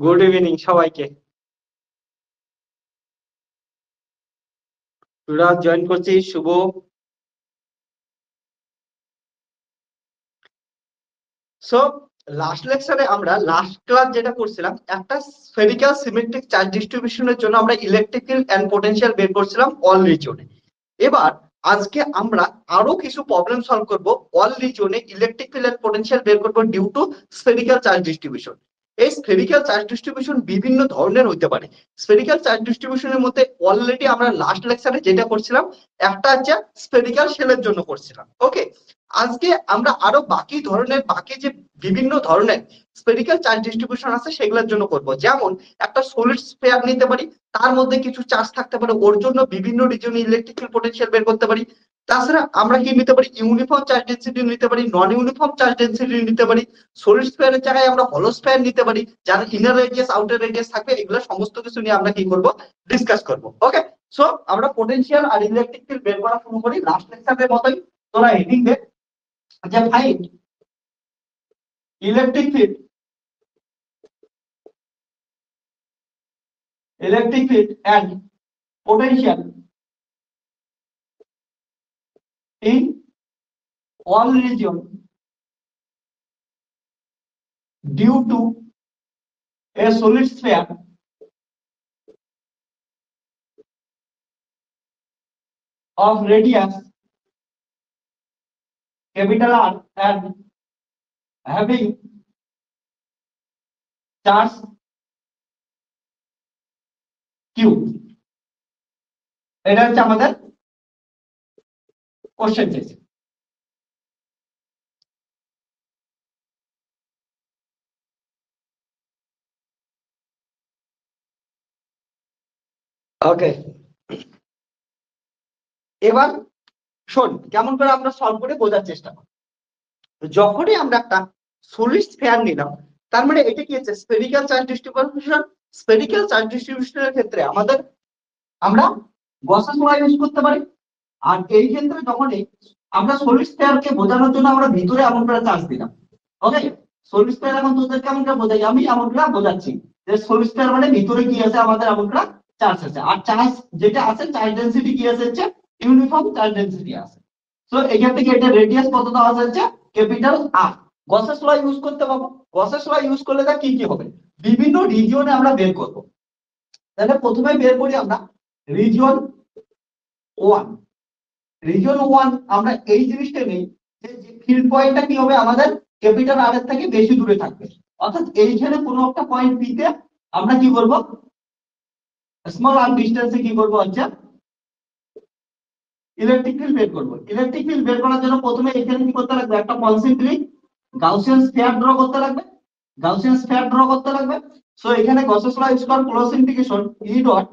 Good evening সবাইকে। তোরা join করছিস শুভ। সো লাস্ট লেকচারে আমরা লাস্ট ক্লাস যেটা করছিলাম, একটা স্ফেরিক্যাল সিমেট্রিক চার্জ ডিস্ট্রিবিউশনের জন্য আমরা ইলেকট্রিক ফিল্ড এন্ড পোটেনশিয়াল বের করছিলাম অল রিজিয়নে। এবার আজকে আমরা আরো কিছু প্রবলেম সলভ করব। অল রিজিয়নে ইলেকট্রিক ফিল্ড এন্ড পোটেনশিয়াল বের করব due to spherical charge distribution. এই স্ফেরিক্যাল চার্জ ডিস্ট্রিবিউশন বিভিন্ন ধরনের হতে পারে। স্ফেরিক্যাল চার্জ ডিস্ট্রিবিউশনের মধ্যে অলরেডি আমরা লাস্ট লেকচারে যেটা করছিলাম, একটা হচ্ছে স্ফেরিক্যাল শেলের জন্য করছিলাম। ওকে, আজকে আমরা আরো বাকি যে বিভিন্ন ধরনের স্ফেরিক্যাল চার্জ ডিস্ট্রিবিউশন আছে সেগুলোর জন্য করব। যেমন একটা সলিড স্ফিয়ার নিতে পারি, তার মধ্যে কিছু চার্জ থাকতে পারে, ওর জন্য বিভিন্ন রিজিয়নে ইলেকট্রিক্যাল পোটেনশিয়াল বের করতে পারি। তাছাড়া আমরা কি নিতে পারি, ইউনিফর্ম চার্জ ডেনসিটি নিতে পারি, নন ইউনিফর্ম চার্জ ডেনসিটি নিতে পারি। সলিড স্ফিয়ারের জায়গায় আমরা হলো স্ফিয়ার নিতে পারি, যার ইনার রেডিয়াস আউটার রেডিয়াস থাকবে। এগুলো সমস্ত কিছু নিয়ে আমরা কি করব, ডিসকাস করব। ওকে, সো আমরা পোটেনশিয়াল আর ইলেকট্রিক ফিল্ড বের করা শুরু করি লাস্ট লেকচারের মতোই। তোরা হেডিং দে যে find electric field and potential in all region due to a solid sphere of radius capital R and having charge Q। এটা হচ্ছে আমাদের কোশ্চেন চাইছে। ওকে, এবার শোন কেমন করে আমরা সলভ করে বোঝার চেষ্টা করি। যখনই আমরা একটা সলিড স্ফিয়ার নিলাম, তার মানে এটা কি হচ্ছে, spherical charge distribution. Spherical charge ডিস্ট্রিবিউশনের ক্ষেত্রে আমরা গসেস ল ইউজ করতে পারি। আর এই ক্ষেত্রে যখনই আমরা সলিড স্ফিয়ারকে বোঝানোর জন্য আমরা ভিতরে এমন করে চার্জ দিলাম। ওকে, সলিড স্ফিয়ার এখন তোদের কেমন করে বোঝাই, আমি এমন করে বোঝাচ্ছি যে সলিড স্ফিয়ার মানে ভিতরে কি আছে, আমাদের এমন করে চার্জ আছে। আর চার্জ যেটা আছে, চার্জ ডেনসিটি কি আছে, হচ্ছে ইউনিফর্ম চার্জ ডেনসিটি আছে। সো এখান থেকে এটা রেডিয়াস কত দেওয়া আছে, ক্যাপিটাল আর। গসেস ল ইউজ করতে পারবো। গসেস ল ইউজ করলে তা কি কি হবে, বিভিন্ন রিজিয়নে আমরা বের করব। তাহলে প্রথমে বের করি আমরা রিজিয়ন 1। রিজিয়ন 1 আমরা এই জিনিসটা নেই যে ফিল্ড পয়েন্টটা কি হবে, আমাদের ক্যাপিটাল আর এর থেকে বেশি দূরে থাকবে। অর্থাৎ এইখানে কোনো একটা পয়েন্ট পি তে আমরা কি করব, স্মল আর ডিসটেন্সে কি করব, হচ্ছে ইলেকট্রিক ফিল্ড বের করব। ইলেকট্রিক ফিল্ড বের করার জন্য প্রথমে এখানে কি করতে লাগবে, একটা কনসেন্ট্রিক গাউসিয়ান স্ফিয়ার ড্র করতে লাগবে। সো এখানে গসেস ল ইউজ কর close integration E dot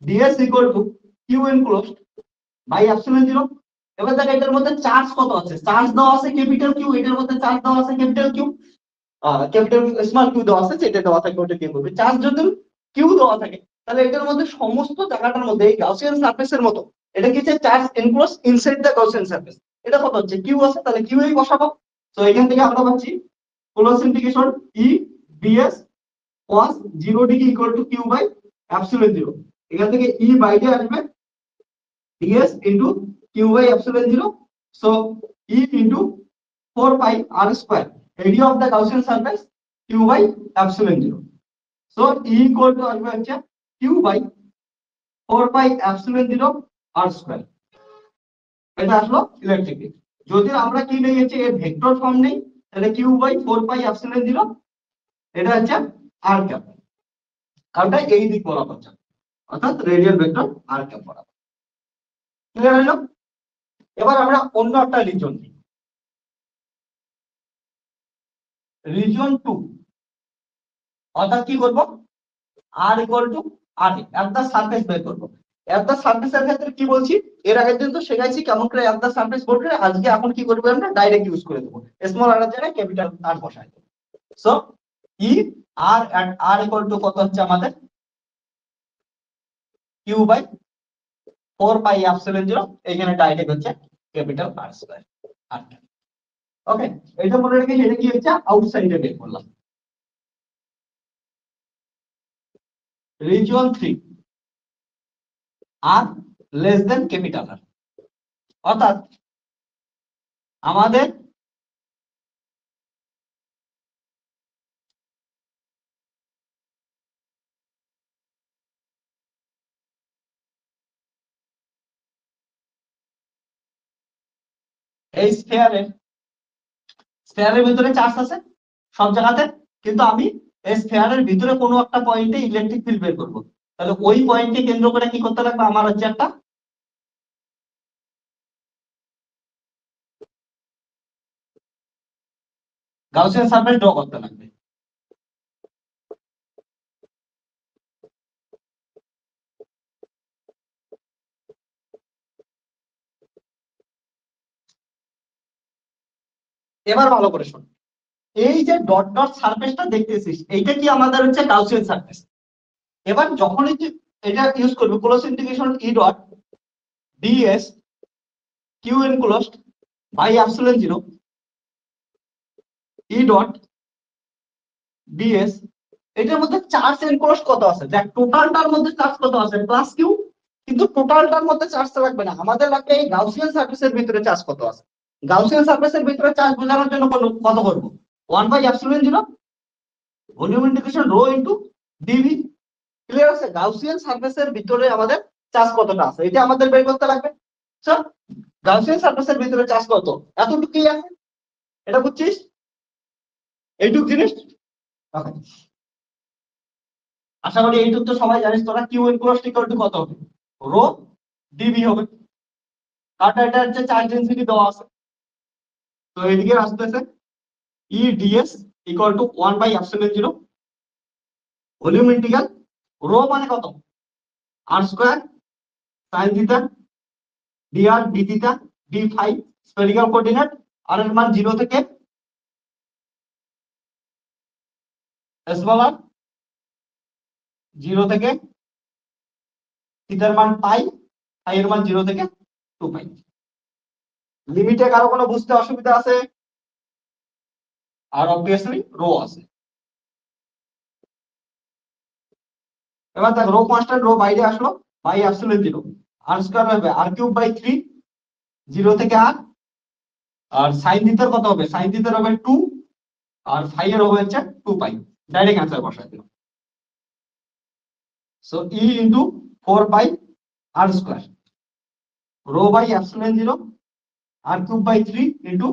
ds equal to q enclosed by epsilon 0। এবার দেখ এটার মধ্যে চার্জ কত আছে, চার্জ দেওয়া আছে ক্যাপিটাল কিউ, এটার মধ্যে চার্জ দেওয়া আছে capital Q, capital small Q দেওয়া আছে, যেটা দেওয়া থাকে ওটা কি করবে, চার্জ যদি কিউ দেওয়া থাকে তাহলে এটার মধ্যে সমস্ত জায়গাটার মধ্যে এই গাউসিয়ান সারফেসের মতো এটা কি হচ্ছে, charge enclose inside the Gaussian surface. এটা কত হচ্ছে, কিউ আছে, তাহলে কিউ এই বসাবো। তো এখান থেকে আমরা পাচ্ছি close integration E ds cos 0 degree equal to Q by epsilon 0। এখান থেকে E বাইরে আসবে ds into q by epsilon 0, so E into 4 pi r square, area of the Gaussian surface q by epsilon 0, so E equal to আসবে হচ্ছে q by 4 pi epsilon 0 r square। এটা আসলো electric field. যদি আমরা কি নিয়েছি, এর vector form নেই, তাহলে q by 4 pi epsilon 0 এটা হচ্ছে r ক্যাপ, কারণটা এই দিক বরাবর যাবে, অর্থাৎ রেডিয়াল ভেক্টর r ক্যাপ বরাবর। ক্লিয়ার হলো? এবার আমরা অন্য একটা রিজন নিই, রিজন 2। অর্থাৎ কি করব, r equal to r at the surface বের করব। এট দা সারফেসের ক্ষেত্রে কি বলছি, এর আগের দিন তো শেখাইছি কেমন করে এট দা সারফেস বের করে, আজকে এখন কি করব, আমরা ডাইরেক্ট ইউজ করে দেব, স্মল আর এর জায়গায় ক্যাপিটাল আর বসাই দেব। So E r at r equal to কত হচ্ছে আমাদের q বাই 4 পাই এপসিলন 0, এখানে ডাইরেক্ট হচ্ছে ক্যাপিটাল r স্কয়ার আর। ওকে, এটা মনে রেখে এটা কি হচ্ছে, আউটসাইডে বের করলাম। রিজিওন 3 আর লেস দেন ক্যাপিটাল আর, অর্থাৎ আমাদের এই স্ফেয়ারের ভিতরে চার্জ আছে সব জায়গাতে, কিন্তু আমি এই স্ফেয়ারের ভিতরে কোনো একটা পয়েন্টে ইলেকট্রিক ফিল্ড বের করবো, তাহলে ওই পয়েন্টকে কেন্দ্র করে কি করতে লাগবে, আমার হচ্ছে একটা গাউসিয়ান সারফেস ড্র করতে লাগবে। এবার ভালো করে শোন, এই যে ডট ডট সারফেসটা দেখতেছিস এইটা কি আমাদের হচ্ছে গাউসিয়ান সারফেস। এবার যখনই তুই এটা ইউজ করবি close integration E dot ds Q enclosed by epsilon 0 E dot ds, এটার মধ্যে চার্জ এনক্লোজড কত আছে, দেখ টোটালটার মধ্যে চার্জ কত আছে প্লাস কিউ, কিন্তু টোটালটার মধ্যে চার্জটা লাগবে না, আমাদের লাগবে এই গাউসিয়ান সারফেসের ভিতরে চার্জ কত আছে। গাউসিয়ান সারফেসের ভিতরে চার্জ বোঝানোর জন্য কত করবো, 1/ε0 volume integration rho into d V. Clear আছে, গাউসিয়ান সারফেসের ভিতরে আমাদের চার্জ কতটা আছে এটা আমাদের বের করতে লাগবে। স্যার গাউসিয়ান সারফেসের ভিতরে চার্জ কত, এতটুকুই আছে, এটা বুঝছিস এইটুক জিনিস। আশা করি এইটুক তো সবাই জানিস তোরা, কিউ ইকুয়াল টু কত হবে, রো ডিভি হবে, কারণ এটা হচ্ছে চার্জ ডেনসিটি দেওয়া আছে। তো এইদিকে আসতেছে E d S equal to 1/ε0 volume integral rho মানে কত, R square sine theta d R d theta d phi spherical coordinate, আর এর মান 0 থেকে স্মল আর 0 থেকে থিটার মান পাই, পাই এর মান 0 থেকে 2 পাই। লিমিটে কারো কোনো বুঝতে অসুবিধা আছে, আর অবভিয়াসলি রো আছে। এবার দেখ রো কনস্ট্যান্ট, রো বাইরে আসলো বাই এপসিলন 0, আর স্কয়ার হবে আর কিউব বাই 3 0 থেকে আর, আর সাইন থিটার কত হবে, সাইন থিটার হবে 2 আর ফাই এর হবে হচ্ছে 2 পাই, ডাইরেক্ট অ্যান্সার বসাই দিলাম। So E into 4 pi R square rho by epsilon 0 R cube by 3 into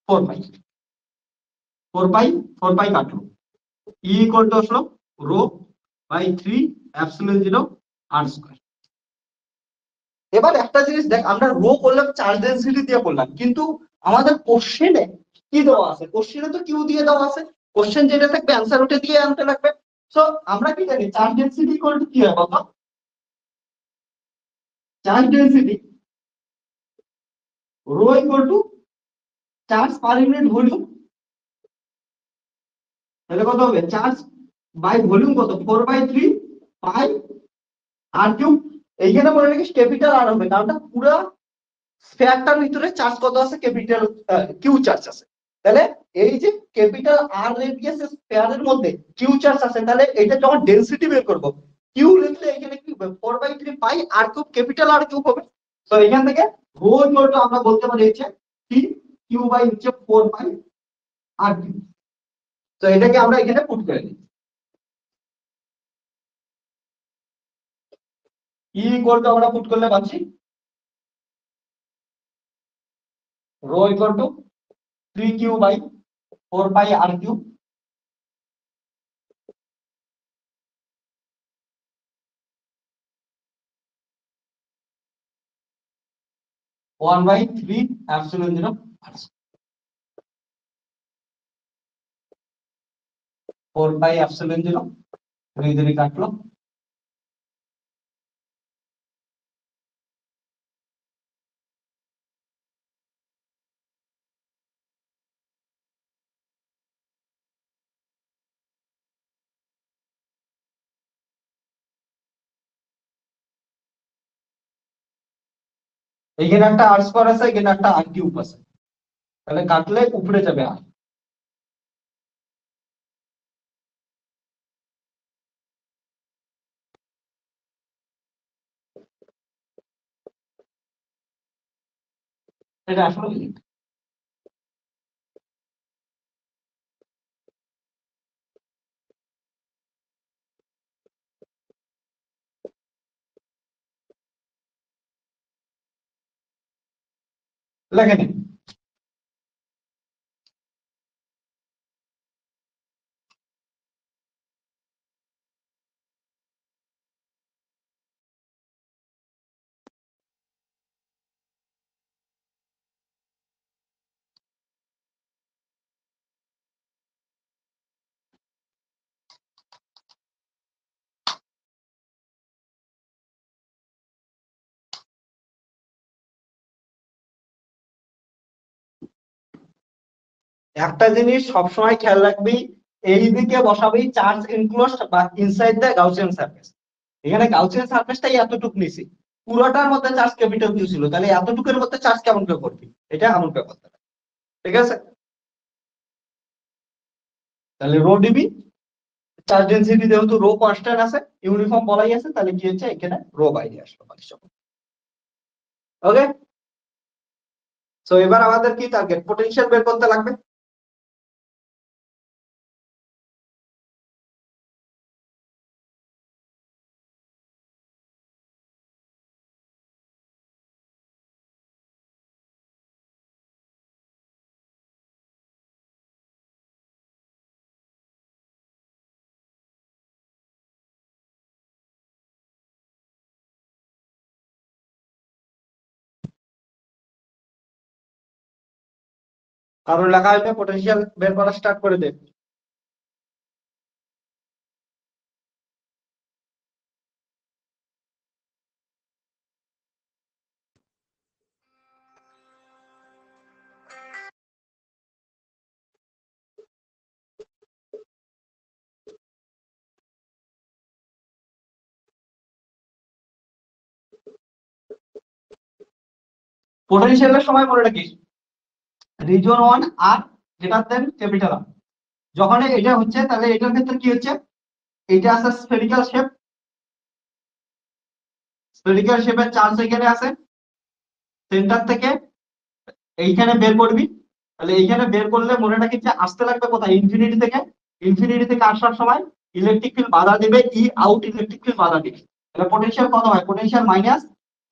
4 pi, 4 pi কাটলো, ই ইকুয়াল টু আসলো rho by 3 epsilon 0 R square. এবার একটা জিনিস দেখ, আমরা রো করলাম চার্জ ডেনসিটি দিয়ে করলাম, কিন্তু আমাদের কোশ্চেনে কি দেওয়া আছে, কোশ্চেনে তো কিউ দিয়ে দেওয়া আছে, কোশ্চেন যেটা থাকবে অ্যান্সার ওটা দিয়ে আনতে লাগবে। সো আমরা কি জানি চার্জ ডেনসিটি ইকুয়াল টু কি হয় বলতো, charge density rho equal to charge per unit volume, তাহলে কত হবে চার্জ বাই ভলিউম কত 4/3 পাই আর কিউব, এইখানে মনে রাখিস ক্যাপিটাল আর হবে, কারণটা পুরো স্ফেয়ারটার ভিতরে চার্জ কত আছে, ক্যাপিটাল কিউ চার্জ আছে, তাহলে এই যে ক্যাপিটাল আর রেডিয়াস স্ফেয়ারের মধ্যে কিউ চার্জ আছে, তাহলে এটা যখন ডেনসিটি বের করব কিউ লিখলে এখানে কি হবে 4/3 পাই r cube, capital R cube হবে। তো এখান থেকে রো ইকুয়াল টু আমরা বলতে পারি হচ্ছে টি কিউ বাই হচ্ছে 4 পাই আর কিউ। তো এটাকে আমরা এখানে পুট করে দিই, ই ইকুয়াল টু আমরা পুট করলে পাচ্ছি rho equal to 3 Q by 4 pi r cube 1/3 epsilon 0 r 4 pi epsilon 0 দুই কাটলো। এখানে একটা আর স্কয়ার আছে, এখানে একটা আর কিউব আছে, তাহলে কাটলে উপরে যাবে আর। এটা আসলে লিমিট। লেখে নিন। একটা জিনিস সবসময় খেয়াল রাখবি, এই দিকে বসাবি চার্জ এনক্লোজড বা ইনসাইড দ্য গাউসিয়ান সারফেস। এখানে গাউসিয়ান সারফেসটাই এতটুকু নিছি, পুরোটার মধ্যে চার্জ ক্যাপিটাল কিউ ছিল, তাহলে এতটুকুর মধ্যে চার্জ কেমন করে করবি, এটা এমন করে করতে হবে। ঠিক আছে, তাহলে রো ডিবি চার্জ ডেনসিটি যেহেতু রো কনস্ট্যান্ট আছে, ইউনিফর্ম বলাই আছে, তাহলে কি হচ্ছে এখানে রো বাইরে আসলো। ওকে, সো এবার আমাদের কি টার্গেট, পটেনশিয়াল বের করতে লাগবে। কারণ লেখা হইলে পটেনশিয়াল বের করা স্টার্ট করে দে। পোটেনশিয়ালের সময় মনে রাখিস রিজন 1 আর গ্রেটার দেন ক্যাপিটাল আর। যখন এটা হচ্ছে তাহলে এটার ক্ষেত্রে কি হচ্ছে, এটা আছে স্ফেরিক্যাল শেপ, স্ফেরিক্যাল শেপের চার্জ এখানে আছে, সেন্টার থেকে এইখানে বের করবি। তাহলে এইখানে বের করলে মনে রাখিস যে আসতে লাগবে কোথায়, ইনফিনিটি থেকে। ইনফিনিটি থেকে আসার সময় ইলেকট্রিক ফিল্ড বাধা দিবে, ই আউট ইলেকট্রিক ফিল্ড বাধা দিবে। তাহলে পোটেনশিয়াল কত হয়, potential minus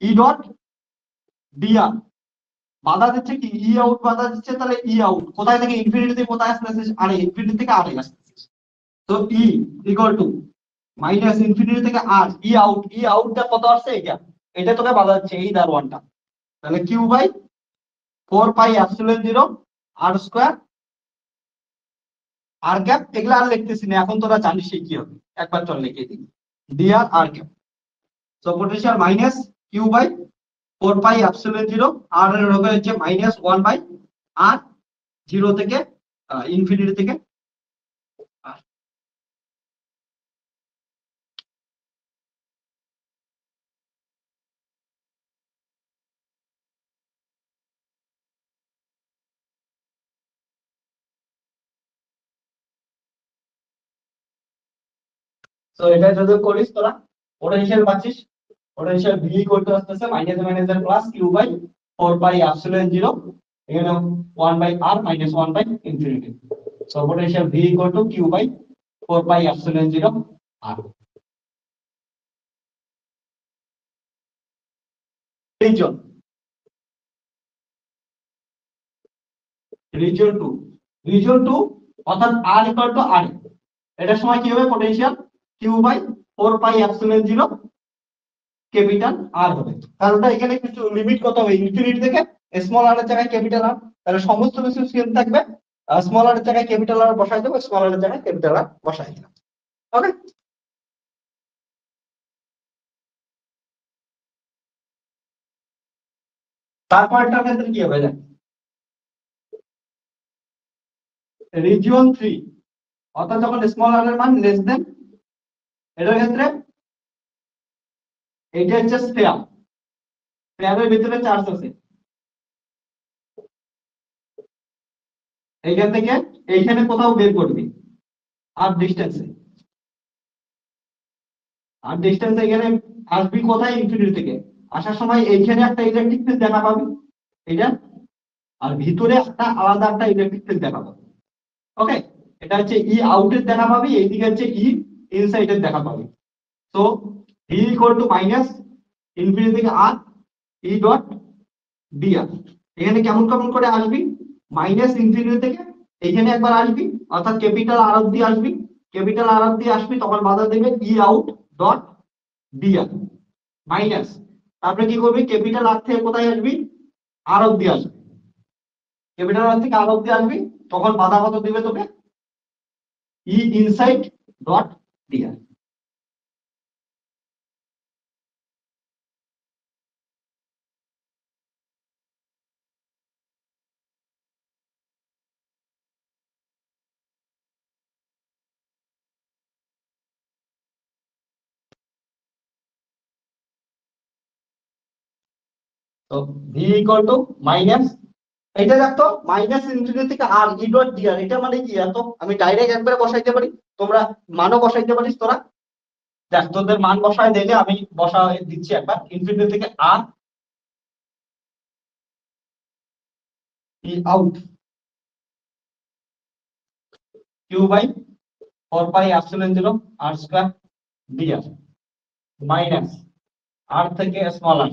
E dot dr. বাধা দিচ্ছে কি, ই আউট বাধা দিচ্ছে, তাহলে ই আউট কোথায় থেকে, ইনফিনিটি থেকে কোথায় আসতেছে, আরে ইনফিনিটি থেকে আরে আসতেছে। তো ই ইকুয়াল টু মাইনাস ইনফিনিটি থেকে আর ই আউট, ই আউটটা কত আসছে, এটা এটা তোকে বাধা দিচ্ছে এই দারওয়ানটা। তাহলে Q by 4 pi epsilon 0 r square r cap, এগুলো আর লিখতেছি না, এখন তোরা জানিস কি হবে, একবার চল লিখে দিই, dr r cap. So potential minus Q by 4 pi epsilon 0, আর এর হবে হচ্ছে মাইনাস 1 বাই আর, 0 থেকে ইনফিনিটি থেকে আর। তো এটা যদি করিস তোরা পোটেনশিয়াল পাচ্ছিস, পোটেনশিয়াল ভি ইকুয়াল টু আসতেছে minus minus plus Q by 4 pi epsilon 0, এখানে 1 by r minus 1 by infinity. So potential V equal to Q by 4 pi epsilon 0 r. Region region 2, region 2 অর্থাৎ আর ইকুয়াল টু আর, এটার সময় কি হবে, potential Q by 4 pi epsilon 0 capital R হবে। কারণটা এখানে কিছু লিমিট কত হবে, ইনফিনিটি থেকে স্মল আর এর জায়গায় ক্যাপিটাল আর, তাহলে সমস্ত কিছু সেম থাকবে, স্মল আর এর জায়গায় ক্যাপিটাল আর বসাই দেবো, স্মল আর এর জায়গায় ক্যাপিটাল আর বসাই দিলাম। ওকে, তারপরটার ক্ষেত্রে কি হবে, দেখ রিজিয়ন 3 অর্থাৎ যখন স্মল আর এর মান লেস দেন, এটার ক্ষেত্রে এইটা হচ্ছে স্ফিয়ার, স্ফিয়ারের ভিতরে চার্জ আছে, এইখান থেকে এইখানে কোথাও বের করবি আর ডিস্টেন্সে, আর ডিস্টেন্স এখানে আসবি কোথায়, ইনফিনিটি থেকে। আসার সময় এইখানে একটা ইলেকট্রিক ফিল্ড দেখা পাবি, এটা আর ভিতরে একটা আলাদা একটা ইলেকট্রিক ফিল্ড দেখা পাবে। ওকে, এটা হচ্ছে ই আউটের দেখা পাবি, এইদিকে হচ্ছে ই ইনসাইডের দেখা পাবি। তো V equal to minus infinity থেকে আর ই ডট ডিআর। এখানে কেমন কেমন করে আসবি, মাইনাস ইনফিনিটি থেকে এখানে একবার আসবি, অর্থাৎ ক্যাপিটাল আর অব্দি আসবি, ক্যাপিটাল আর অব্দি আসবি, তখন বাধা দেবে ই আউট ডট ডিআর মাইনাস, তারপরে কি করবি, ক্যাপিটাল আর থেকে কোথায় আসবি, আর অব্দি আসবি, ক্যাপিটাল আর থেকে আর অব্দি আসবি, তখন বাধা কত দিবে তোকে, ই ইনসাইড ডট ডিআর। তো ভি ইকুয়াল টু মাইনাস, এটা দেখতো মাইনাস ইনফিনিটি থেকে আর ই ডট ডিআর, এটা মানে কি, এত আমি ডাইরেক্ট একবারে বসাইতে পারি, তোমরা মানও বসাইতে পারিস তোরা। দেখ তোদের মান বসায় দিলে আমি বসায় দিচ্ছি একবার, ইনফিনিটি থেকে আর ই out Q by 4 pi epsilon 0 R square DR minus R থেকে স্মল আর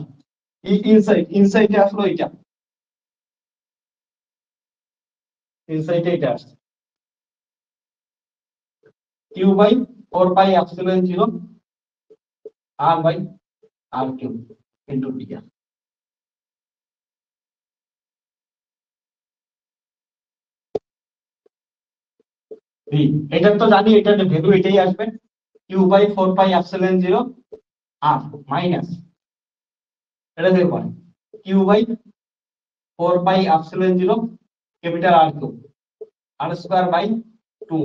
ই ইনসাইড, ইনসাইডে আসলো এটা, ইনসাইডে এটা আসছে Q by 4 pi epsilon 0 r by r Q into dr. V এটা তো জানি, এটার ভ্যালু এটাই আসবে, Q by 4 pi epsilon 0 r minus, এটা দেখো Q by 4 pi epsilon 0 capital R Q r square by 2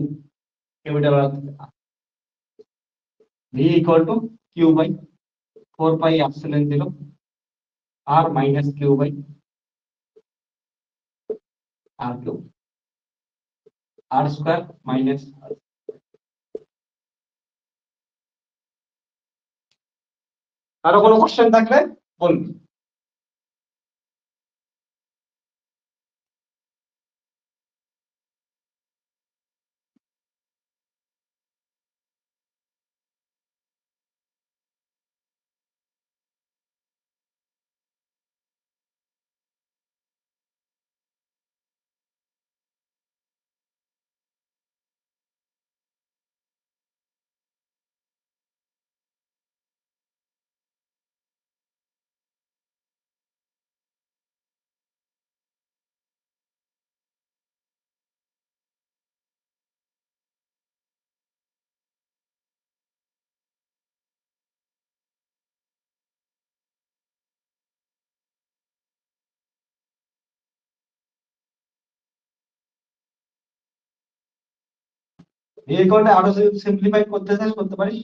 capital R, V equal to Q by 4 pi epsilon 0 r minus Q by r Q r square minus. আরো কোনো question থাকলে বলবি। V equal two আরো simplify করতে চাস করতে পারিস।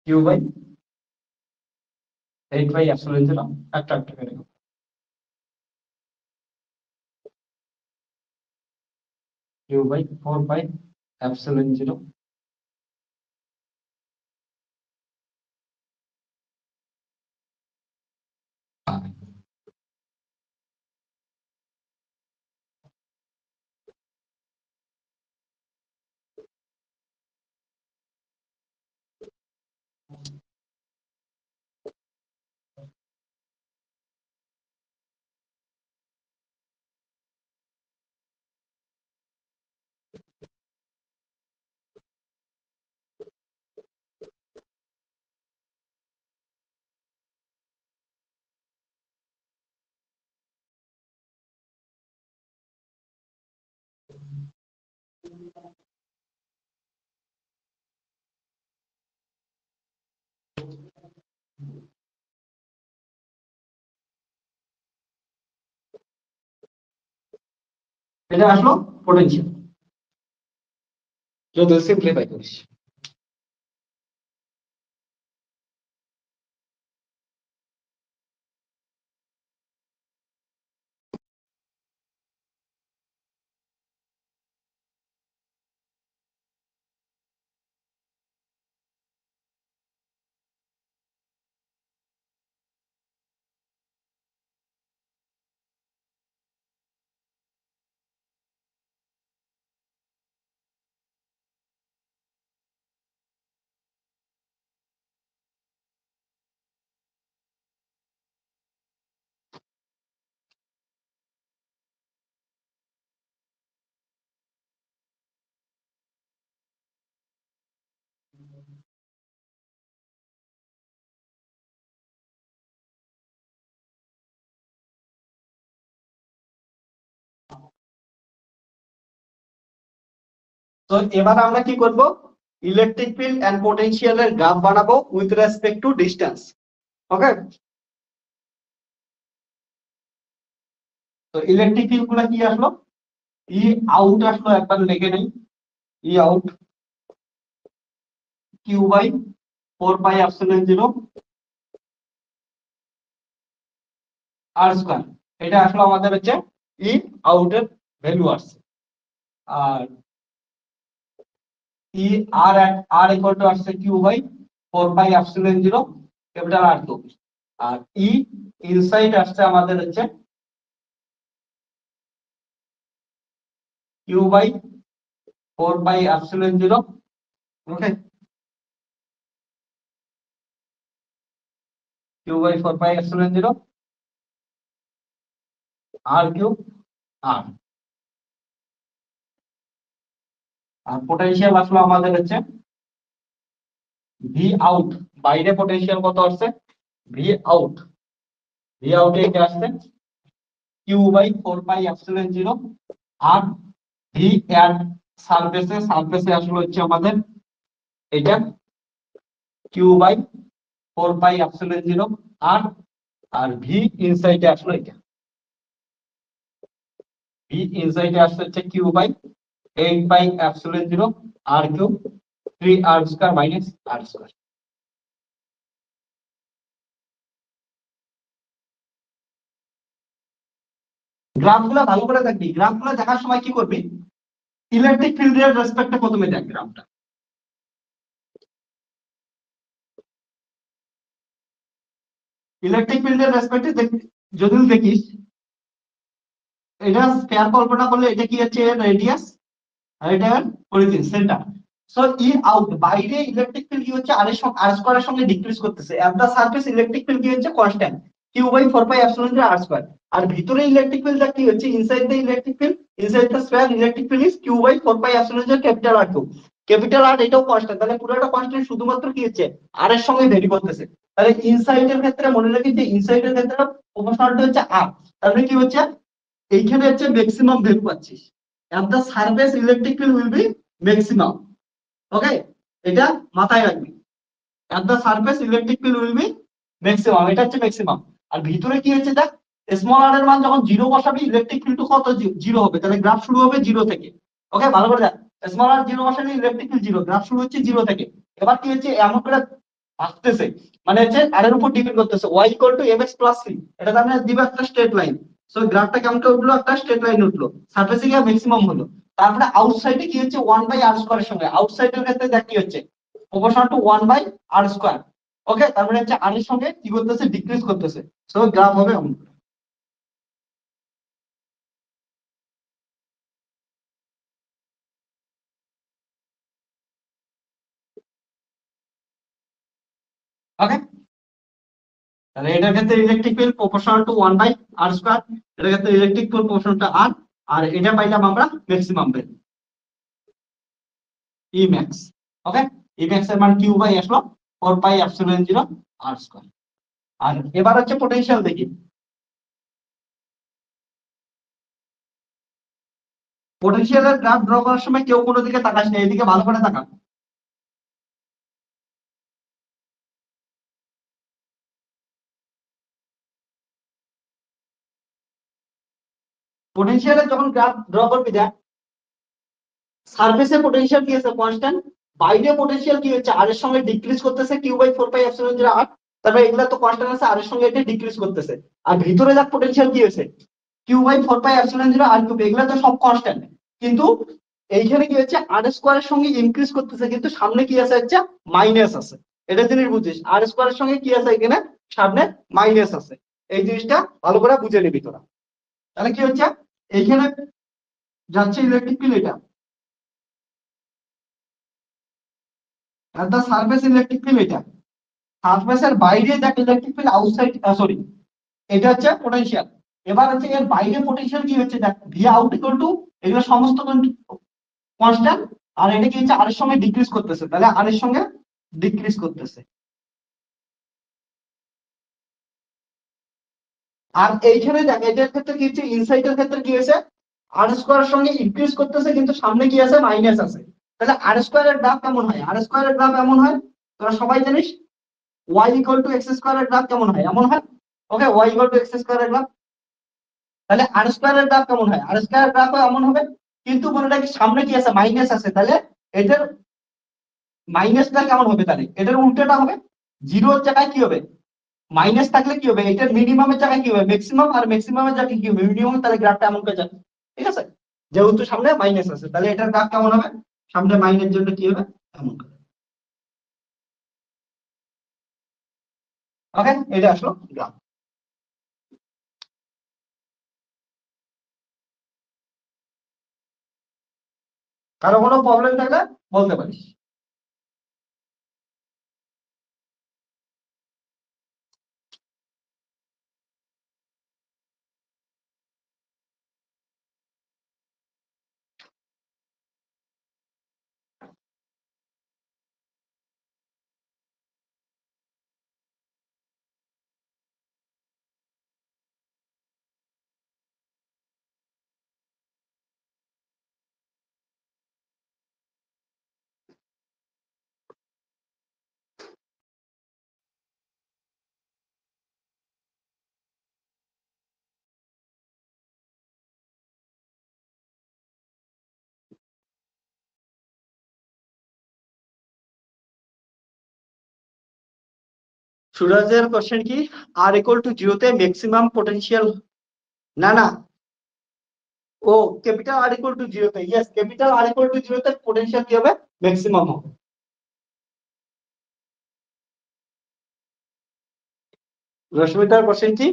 Q by 8 by epsilon 0 একটা একটা করে কিউ বাই 4 বাই এপসিলন 0। এটা আসলো পোটেনশিয়াল যদি সিম্পলিফাই করিস। তো এবার আমরা কি করব, ইলেকট্রিক ফিল্ড এন্ড পোটেনশিয়ালের গ্রাফ বানাবো উইথ রেসপেক্ট টু ডিসটেন্স। ওকে, তো ইলেকট্রিক ফিল্ড গুলো কি আসলো, ই আউট আসলো, একবার লিখে নেই, E out Q by 4 pi epsilon 0 R square. এটা আসলে আমাদের হচ্ছে ই আউটের ভ্যালু আসছে। আর E R R equal to আসছে Q by 4 pi epsilon 0 capital R cube. আর ই ইনসাইড আসছে আমাদের হচ্ছে Q by 4 pi epsilon 0। Okay, Q by 4 pi epsilon 0 R cube R. আর পোটেনশিয়াল আসলো আমাদের হচ্ছে ভি আউট, বাইরে পোটেনশিয়াল কত আসছে, ভি আউট, ভি আউট এটা আসছে Q by 4 pi epsilon 0 R V এর সারফেসে, সারফেসে আসলে হচ্ছে আমাদের এটা Q by 4 pi epsilon 0 R R V ইনসাইডে আসলো এটা, ভি ইনসাইডে আসলে হচ্ছে Q by 8 pi epsilon 0 R cube 3 R square minus R square. গ্রাফগুলো ভালো করে দেখবি, গ্রাফগুলো দেখার সময় কি করবি, ইলেকট্রিক ফিল্ডের রেসপেক্টে প্রথমে দেখ গ্রাফটা। ইলেকট্রিক ফিল্ডের রেসপেক্টে যদি দেখিস, এটা স্কয়ার কল্পনা করলে এটা কি হচ্ছে রেডিয়াস আর এটা origin centre. So E out, বাইরে ইলেকট্রিক ফিল্ড কি হচ্ছে আর স্কয়ারের সঙ্গে ডিক্রিজ করতেছে, at the surface electric field কি হচ্ছে constant Q by 4 pi epsilon 0 R square. আর ভিতরে ইলেকট্রিক ফিল্ডটা কি হচ্ছে, inside the electric field, inside the square electric field is Q by 4 pi epsilon 0 capital R cube. Capital R এটাও constant, তাহলে পুরোটা কনস্ট্যান্ট, শুধুমাত্র কি হচ্ছে আর এর সঙ্গে ভেরি করতেছে। তাহলে ইনসাইড এর ক্ষেত্রে মনে রাখি যে ইনসাইড এর ক্ষেত্রে প্রপোর্শনালটা হচ্ছে আর, তাহলে কি হচ্ছে এইখানে হচ্ছে ম্যাক্সিমাম ভ্যালু পাচ্ছিস, at the surface electric field will be maximum. Okay, এটা মাথায় রাখবি, at the surface electric field will be maximum, এটা হচ্ছে ম্যাক্সিমাম। আর ভিতরে কি হচ্ছে দেখ, স্মল আর এর মান যখন 0 বসাবি ইলেকট্রিক ফিল্ড কত 0 হবে, তাহলে গ্রাফ শুরু হবে 0 থেকে। ওকে, ভালো করে দেখ, স্মল আর 0 বসালে ইলেকট্রিক ফিল্ড 0, গ্রাফ শুরু হচ্ছে 0 থেকে। এবার কি হচ্ছে এমন করে আসতেছে, মানে হচ্ছে আর এর উপর ডিপেন্ড করতেছে y equal to mx plus c, এটা তার মানে দিবে একটা স্ট্রেট লাইন। সো গ্রাফটা কেমন করে উঠলো, একটা স্ট্রেট লাইন উঠলো, সারফেসে গিয়ে ম্যাক্সিমাম হলো। তারপরে আউটসাইডে কি হচ্ছে 1 বাই r স্কয়ার এর সঙ্গে, আউটসাইডের ক্ষেত্রে দেখ কি হচ্ছে proportional to 1 by r square. Okay, তার মানে হচ্ছে আর এর সঙ্গে কি করতেছে, ডিক্রিজ করতেছে। সো গ্রাফ হবে এমন। ওকে, তাহলে এটার ক্ষেত্রে electric field proportional to 1 by r square, এটার ক্ষেত্রে electric field proportional to r, আর এটা পাইলাম আমরা maximum value E max. Okay, E max এর মান কিউ বাই আসলো 4 পাই এপসিলন 0 আর স্কয়ার। আর এবার হচ্ছে পোটেনশিয়াল দেখি, পোটেনশিয়ালের গ্রাফ ড্র করার সময় কেউ কোনো দিকে তাকাস না, এইদিকে ভালো করে তাকা। পোটেনশিয়ালের যখন গ্রাফ ড্র করবি দেখ, সারফেসে পোটেনশিয়াল কি আছে কনস্ট্যান্ট, বাইরে পোটেনশিয়াল কি হচ্ছে আর এর সঙ্গে ডিক্রিজ করতেছে কিউ বাই 4 পাই এপসিলন 0 আর, তারপরে এগুলা তো কনস্ট্যান্ট আছে, আর এর সঙ্গে এটা ডিক্রিজ করতেছে। আর ভিতরে দেখ পোটেনশিয়াল কি হচ্ছে Q by 4 pi epsilon 0 R cube, এগুলা তো সব কনস্ট্যান্ট। কিন্তু এইখানে কি হচ্ছে আর স্কয়ারের সঙ্গে ইনক্রিজ করতেছে, কিন্তু সামনে কি আছে হচ্ছে মাইনাস আছে। এটা জিনিস বুঝিস, আর স্কয়ারের সঙ্গে কি আছে এখানে সামনে মাইনাস আছে, এই জিনিসটা ভালো করে বুঝে নিবি তোরা। তাহলে কি হচ্ছে এইখানে যাচ্ছে ইলেকট্রিক ফিল্ড, এটা আর দা সারফেস ইলেকট্রিক ফিল্ড, এটা সারফেসের বাইরে দেখ ইলেকট্রিক ফিল্ড আউটসাইড, সরি এটা হচ্ছে পোটেনশিয়াল। এবার হচ্ছে এর বাইরে পোটেনশিয়াল কি হচ্ছে দেখ, ভি আউট ইকুয়াল টু, এগুলো সমস্ত কনস্ট্যান্ট, আর এটা কি হচ্ছে আর এর সঙ্গে ডিক্রিজ করতেছে, তাহলে আর এর সঙ্গে ডিক্রিজ করতেছে। আর এইখানে দেখ এটার ক্ষেত্রে কি হচ্ছে, ইনসাইডের ক্ষেত্রে কি হয়েছে আর স্কয়ারের সঙ্গে ইনক্রিজ করতেছে, কিন্তু সামনে কি আছে মাইনাস আছে। তাহলে আর স্কোয়ারের গ্রাফ কেমন হয়? আর স্কোয়ারের গ্রাফ এমন হয়, তোরা সবাই জানিস ওয়াই ইকুয়াল টু এক্স স্কোয়ারের গ্রাফ কেমন হয়? এমন হয়। ওকে, ওয়াই ইকুয়াল টু এক্স স্কোয়ারের গ্রাফ। তাহলে আর স্কোয়ারের গ্রাফ কেমন হয়? আর স্কোয়ারের গ্রাফ এমন হবে, কিন্তু মনে রাখি সামনে কি আছে? মাইনাস আছে। তাহলে এটার মাইনাসটা কেমন হবে? তাহলে এটার উল্টোটা হবে, জিরোর জায়গায় কি হবে? মাইনাস থাকলে কি হবে? এটার মিনিমামের জায়গায় কি হবে? ম্যাক্সিমাম, আর ম্যাক্সিমামের জায়গায় কি হবে? মিনিমাম। তাহলে গ্রাফটা এমন করে যাবে। ঠিক আছে, যেহেতু সামনে মাইনাস আছে, তাহলে এটার গ্রাফ কেমন হবে? সামনে মাইনাসের জন্য কি হবে? এমন করে। ওকে, এটা আসলো গ্রাফ। কারো কোনো প্রবলেম থাকলে বলতে পারিস। সুরাজের কোশ্চেন কি? আর ইকুয়াল টু জিরোতে ম্যাক্সিমাম পোটেনশিয়াল। না না, ও ক্যাপিটাল আর ইকুয়াল টু জিরোতে, yes, capital R equal to জিরোতে পোটেনশিয়াল কি হবে? ম্যাক্সিমাম হবে। রশ্মিতার কোশ্চেন কি?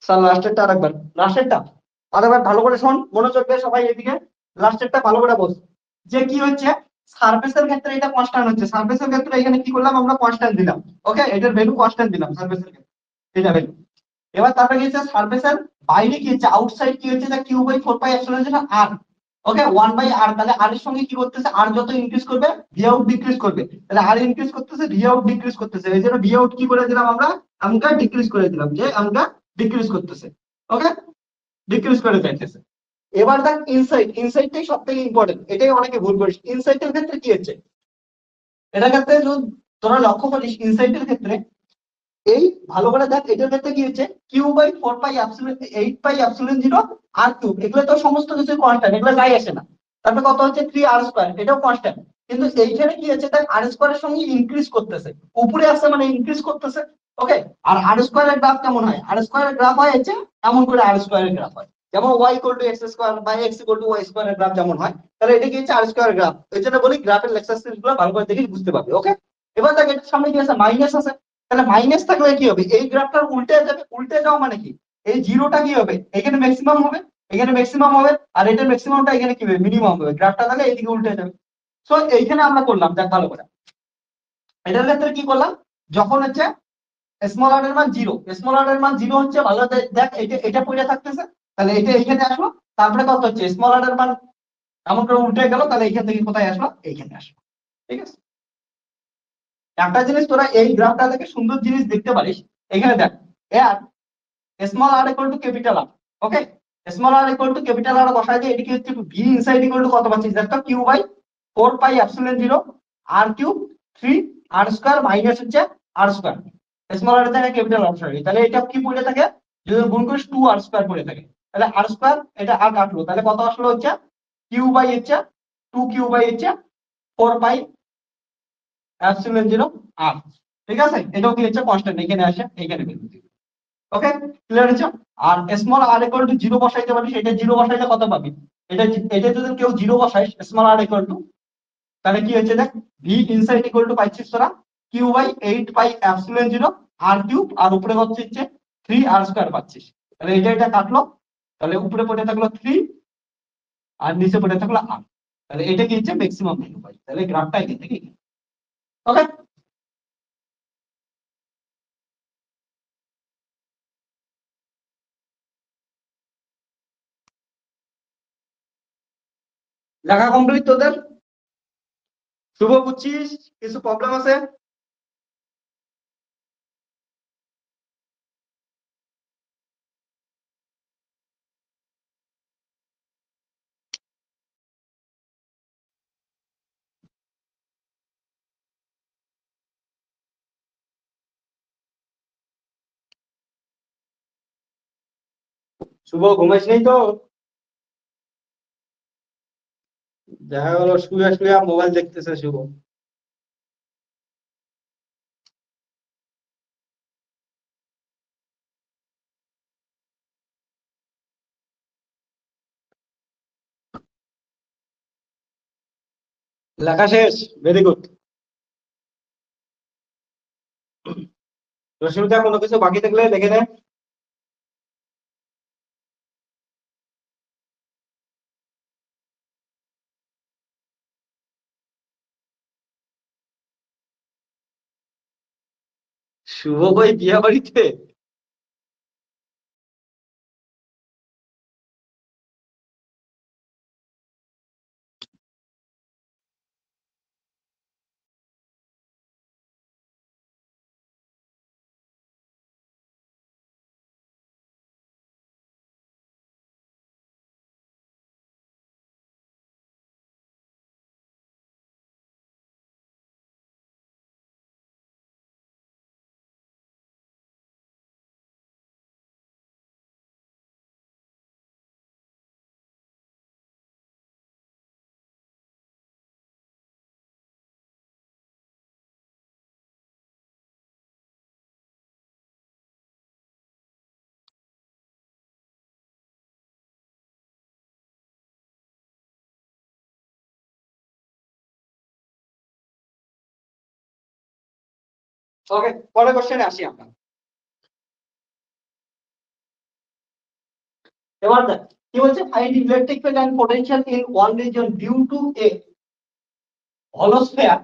স্যার লাস্টেরটা আরেকবার, লাস্টেরটা আরেকবার ভালো করে শোন, মনোযোগ দিয়ে সবাই এদিকে। লাস্টেরটা ভালো করে বল, যে কি হচ্ছে সারফেসের ক্ষেত্রে এটা কনস্ট্যান্ট হচ্ছে। সারফেসের ক্ষেত্রে এখানে কি করলাম আমরা? কনস্ট্যান্ট দিলাম। ওকে, এটার ভ্যালু কনস্ট্যান্ট দিলাম সারফেসের ক্ষেত্রে, এটা ভ্যালু। এবার তারপরে কি হচ্ছে? সারফেসের বাইরে কি হচ্ছে? আউটসাইড কি হচ্ছে? Q by 4 pi epsilon r. Okay, 1/r। তাহলে আর এর সঙ্গে কি করতেছে? আর যত ইনক্রিজ করবে ভি আউট ডিক্রিজ করবে। তাহলে আর ইনক্রিজ করতেছে, ভি আউট ডিক্রিজ করতেছে। এই জন্য ভি আউট কি করে দিলাম আমরা? আমরা ডিক্রিজ করে দিলাম, যে আমরা ডিক্রিজ করতেছে। ওকে, ডিক্রিজ করে যাইতেছে। এবার দেখ ইনসাইড, ইনসাইডটাই সব থেকে ইম্পর্টেন্ট। এটাই অনেকে ভুল করিস। ইনসাইডের ক্ষেত্রে কি হচ্ছে? এটার ক্ষেত্রে যদি তোরা লক্ষ্য করিস, ইনসাইডের ক্ষেত্রে এই ভালো করে দেখ, এটার ক্ষেত্রে কি হচ্ছে? Q by 4 pi epsilon 8 pi epsilon 0 R cube, এগুলো তো সমস্ত কিছু কনস্ট্যান্ট, এগুলো যাই আসে না। তারপরে কত হচ্ছে? 3r², এটাও কনস্ট্যান্ট। কিন্তু এইখানে কি হচ্ছে? দেখ আর স্কোয়ারের সঙ্গে ইনক্রিজ করতেছে, উপরে আসছে মানে ইনক্রিজ করতেছে। ওকে, আর আর স্কোয়ারের গ্রাফ কেমন হয়? আর স্কোয়ারের গ্রাফ হয় হচ্ছে এমন করে, আর স্কোয়ারের গ্রাফ হয় যেমন Y equal to X square বা এক্স ইকুয়াল টু ওয়াই স্কোয়ারের গ্রাফ যেমন হয়। তাহলে এটা কি হচ্ছে? আর স্কোয়ারের গ্রাফ। এই জন্য বলি গ্রাফের লেকচার সিরিজ গুলো ভালো করে দেখে বুঝতে পারবে। ওকে, এবার দেখ এটার সামনে কি আছে? মাইনাস আছে। তাহলে মাইনাস থাকলে কি হবে? এই গ্রাফটার উল্টে যাবে। উল্টে যাওয়া মানে কি? এই জিরোটা কি হবে? এখানে ম্যাক্সিমাম হবে, এখানে ম্যাক্সিমাম হবে, আর এটার ম্যাক্সিমামটা এখানে কি হবে? মিনিমাম হবে। গ্রাফটা তাহলে এইদিকে উল্টে যাবে। সো এইখানে আমরা করলাম, দেখ ভালো করে এটার ক্ষেত্রে কি করলাম? যখন হচ্ছে স্মল আর এর মান জিরো, স্মল আর এর মান জিরো হচ্ছে, ভালো দেখ এটা এটা পড়ে থাকতেছে। তাহলে এটা এইখানে আসলো, তারপরে কত হচ্ছে? স্মল আর এর মান এমন করে উল্টে গেল, তাহলে এইখান থেকে কোথায় আসলো? এইখানে আসলো। ঠিক আছে, একটা জিনিস তোরা এই গ্রাফটা থেকে সুন্দর জিনিস দেখতে পারিস। এখানে দেখ, এর small R equal to capital R. Okay, small R equal to capital R বসাই দিয়ে এদিকে হচ্ছে ভি ইনসাইড ইকুয়াল টু কত পাচ্ছিস? দেখো Q by 4 pi epsilon 0 R cube 3r² minus হচ্ছে r²। স্মল আর থেকে ক্যাপিটাল আর বসাই, তাহলে এটা কি পড়ে থাকে? যদি গুণ করিস 2r² পড়ে থাকে। তাহলে r², এটা আর কাটলো, তাহলে কত আসলো? হচ্ছে কিউ বাই হচ্ছে 2 কিউ বাই হচ্ছে 4 পাই এপসিলন 0 আর। ঠিক আছে, এটাও কি হচ্ছে? কনস্ট্যান্ট, এখানে আসে, এখানে বিন্দু। ওকে, ক্লিয়ার হচ্ছে? আর small R equal to zero বসাইতে পারিস, এটা জিরো বসাইলে কত পাবি? এটা এটা যদি কেউ জিরো বসাইস স্মল আর ইকুয়াল টু, তাহলে কি হচ্ছে? দেখ ভি ইনসাইড ইকুয়াল টু পাইছিস তোরা Q by 8 pi epsilon 0 R cube, আর উপরে হচ্ছে 3r² পাচ্ছিস। তাহলে এটা এটা কাটলো, তাহলে উপরে পড়ে থাকলো 3 আর নিচে পড়ে থাকলো আর। তাহলে এটা কি হচ্ছে? ম্যাক্সিমাম ভ্যালু পাই। তাহলে গ্রাফটা এখান থেকে। ওকে, লেখা কমপ্লিট তোদের? শুভ, বুঝছিস? কিছু প্রবলেম আছে? শুভ ঘুমাইস নাই তো? দেখা গেল শুয়ে শুয়ে মোবাইল দেখতেছে শুভ। লেখা শেষ, ভেরি গুড। রশ্মিতা কোনো কিছু বাকি থাকলে লিখে নে। শুভ ভাই বিয়া বাড়িতে? ওকে, পরের কোশ্চেনে আসি আমরা। এবার দেখ কি বলছে, find electric field and potential in one region due to a hollow sphere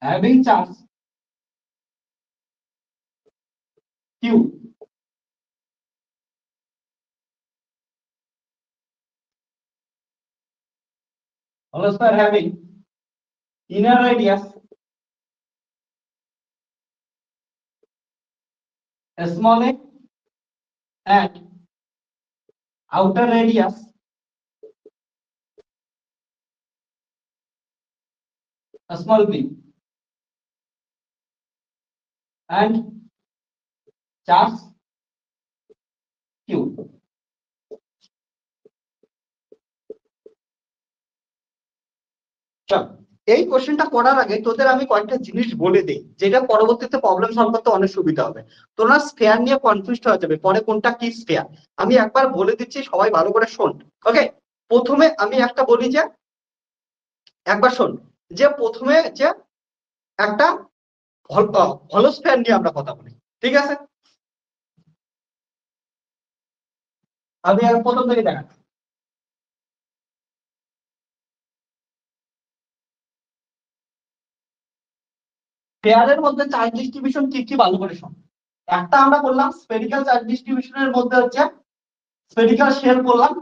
having charge q, holosphere having inner radius small a and outer radius small b and charge q. চল, এই কোশ্চেনটা করার আগে তোদের আমি কয়েকটা জিনিস বলে দিই, যেটা পরবর্তীতে প্রবলেম সলভ করতে অনেক সুবিধা হবে। তোরা স্ফেয়ার নিয়ে কনফিউজড হয়ে যাবে পরে কোনটা কি স্ফেয়ার। আমি একবার বলে দিচ্ছি, সবাই ভালো করে শোন। ওকে, প্রথমে আমি একটা বলি যে, একবার শোন যে প্রথমে যে একটা হলোস্ফিয়ার নিয়ে আমরা কথা বলি, ঠিক আছে? আমি প্রথম থেকে দেখা, স্ফেয়ারের মধ্যে চার্জ ডিস্ট্রিবিউশন কি কি ভালো করে শোন। একটা আমরা বললাম স্ফেরিক্যাল চার্জ ডিস্ট্রিবিউশনের মধ্যে হচ্ছে স্ফেরিক্যাল শেল বললাম,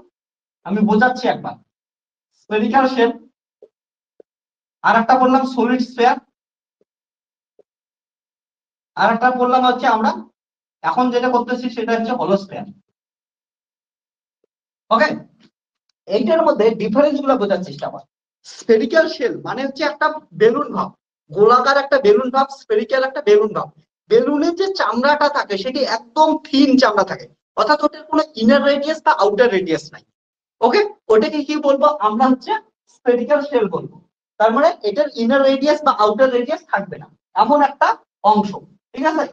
আমি বোঝাচ্ছি একবার। স্ফেরিক্যাল শেল, আর একটা বললাম সলিড স্ফেয়ার, আর একটা বললাম হচ্ছে আমরা এখন যেটা করতেছি সেটা হচ্ছে হলোস্ফিয়ার। ওকে, এইটার মধ্যে ডিফারেন্স গুলো বোঝার চেষ্টা কর। স্ফেরিক্যাল শেল মানে হচ্ছে একটা বেলুন ভাব, গোলাকার একটা বেলুন ভাব, স্ফেরিক্যাল একটা বেলুন ভাব। বেলুনের যে চামড়াটা থাকে সেটি একদম থিন চামড়া থাকে, অর্থাৎ ওটার কোনো ইনার রেডিয়াস বা আউটার রেডিয়াস নাই। ওকে, ওটাকে কি বলবো আমরা হচ্ছে স্ফেরিক্যাল শেল বলবো। তার মানে এটার ইনার রেডিয়াস বা আউটার রেডিয়াস থাকবে না, এমন একটা অংশ। ঠিক আছে,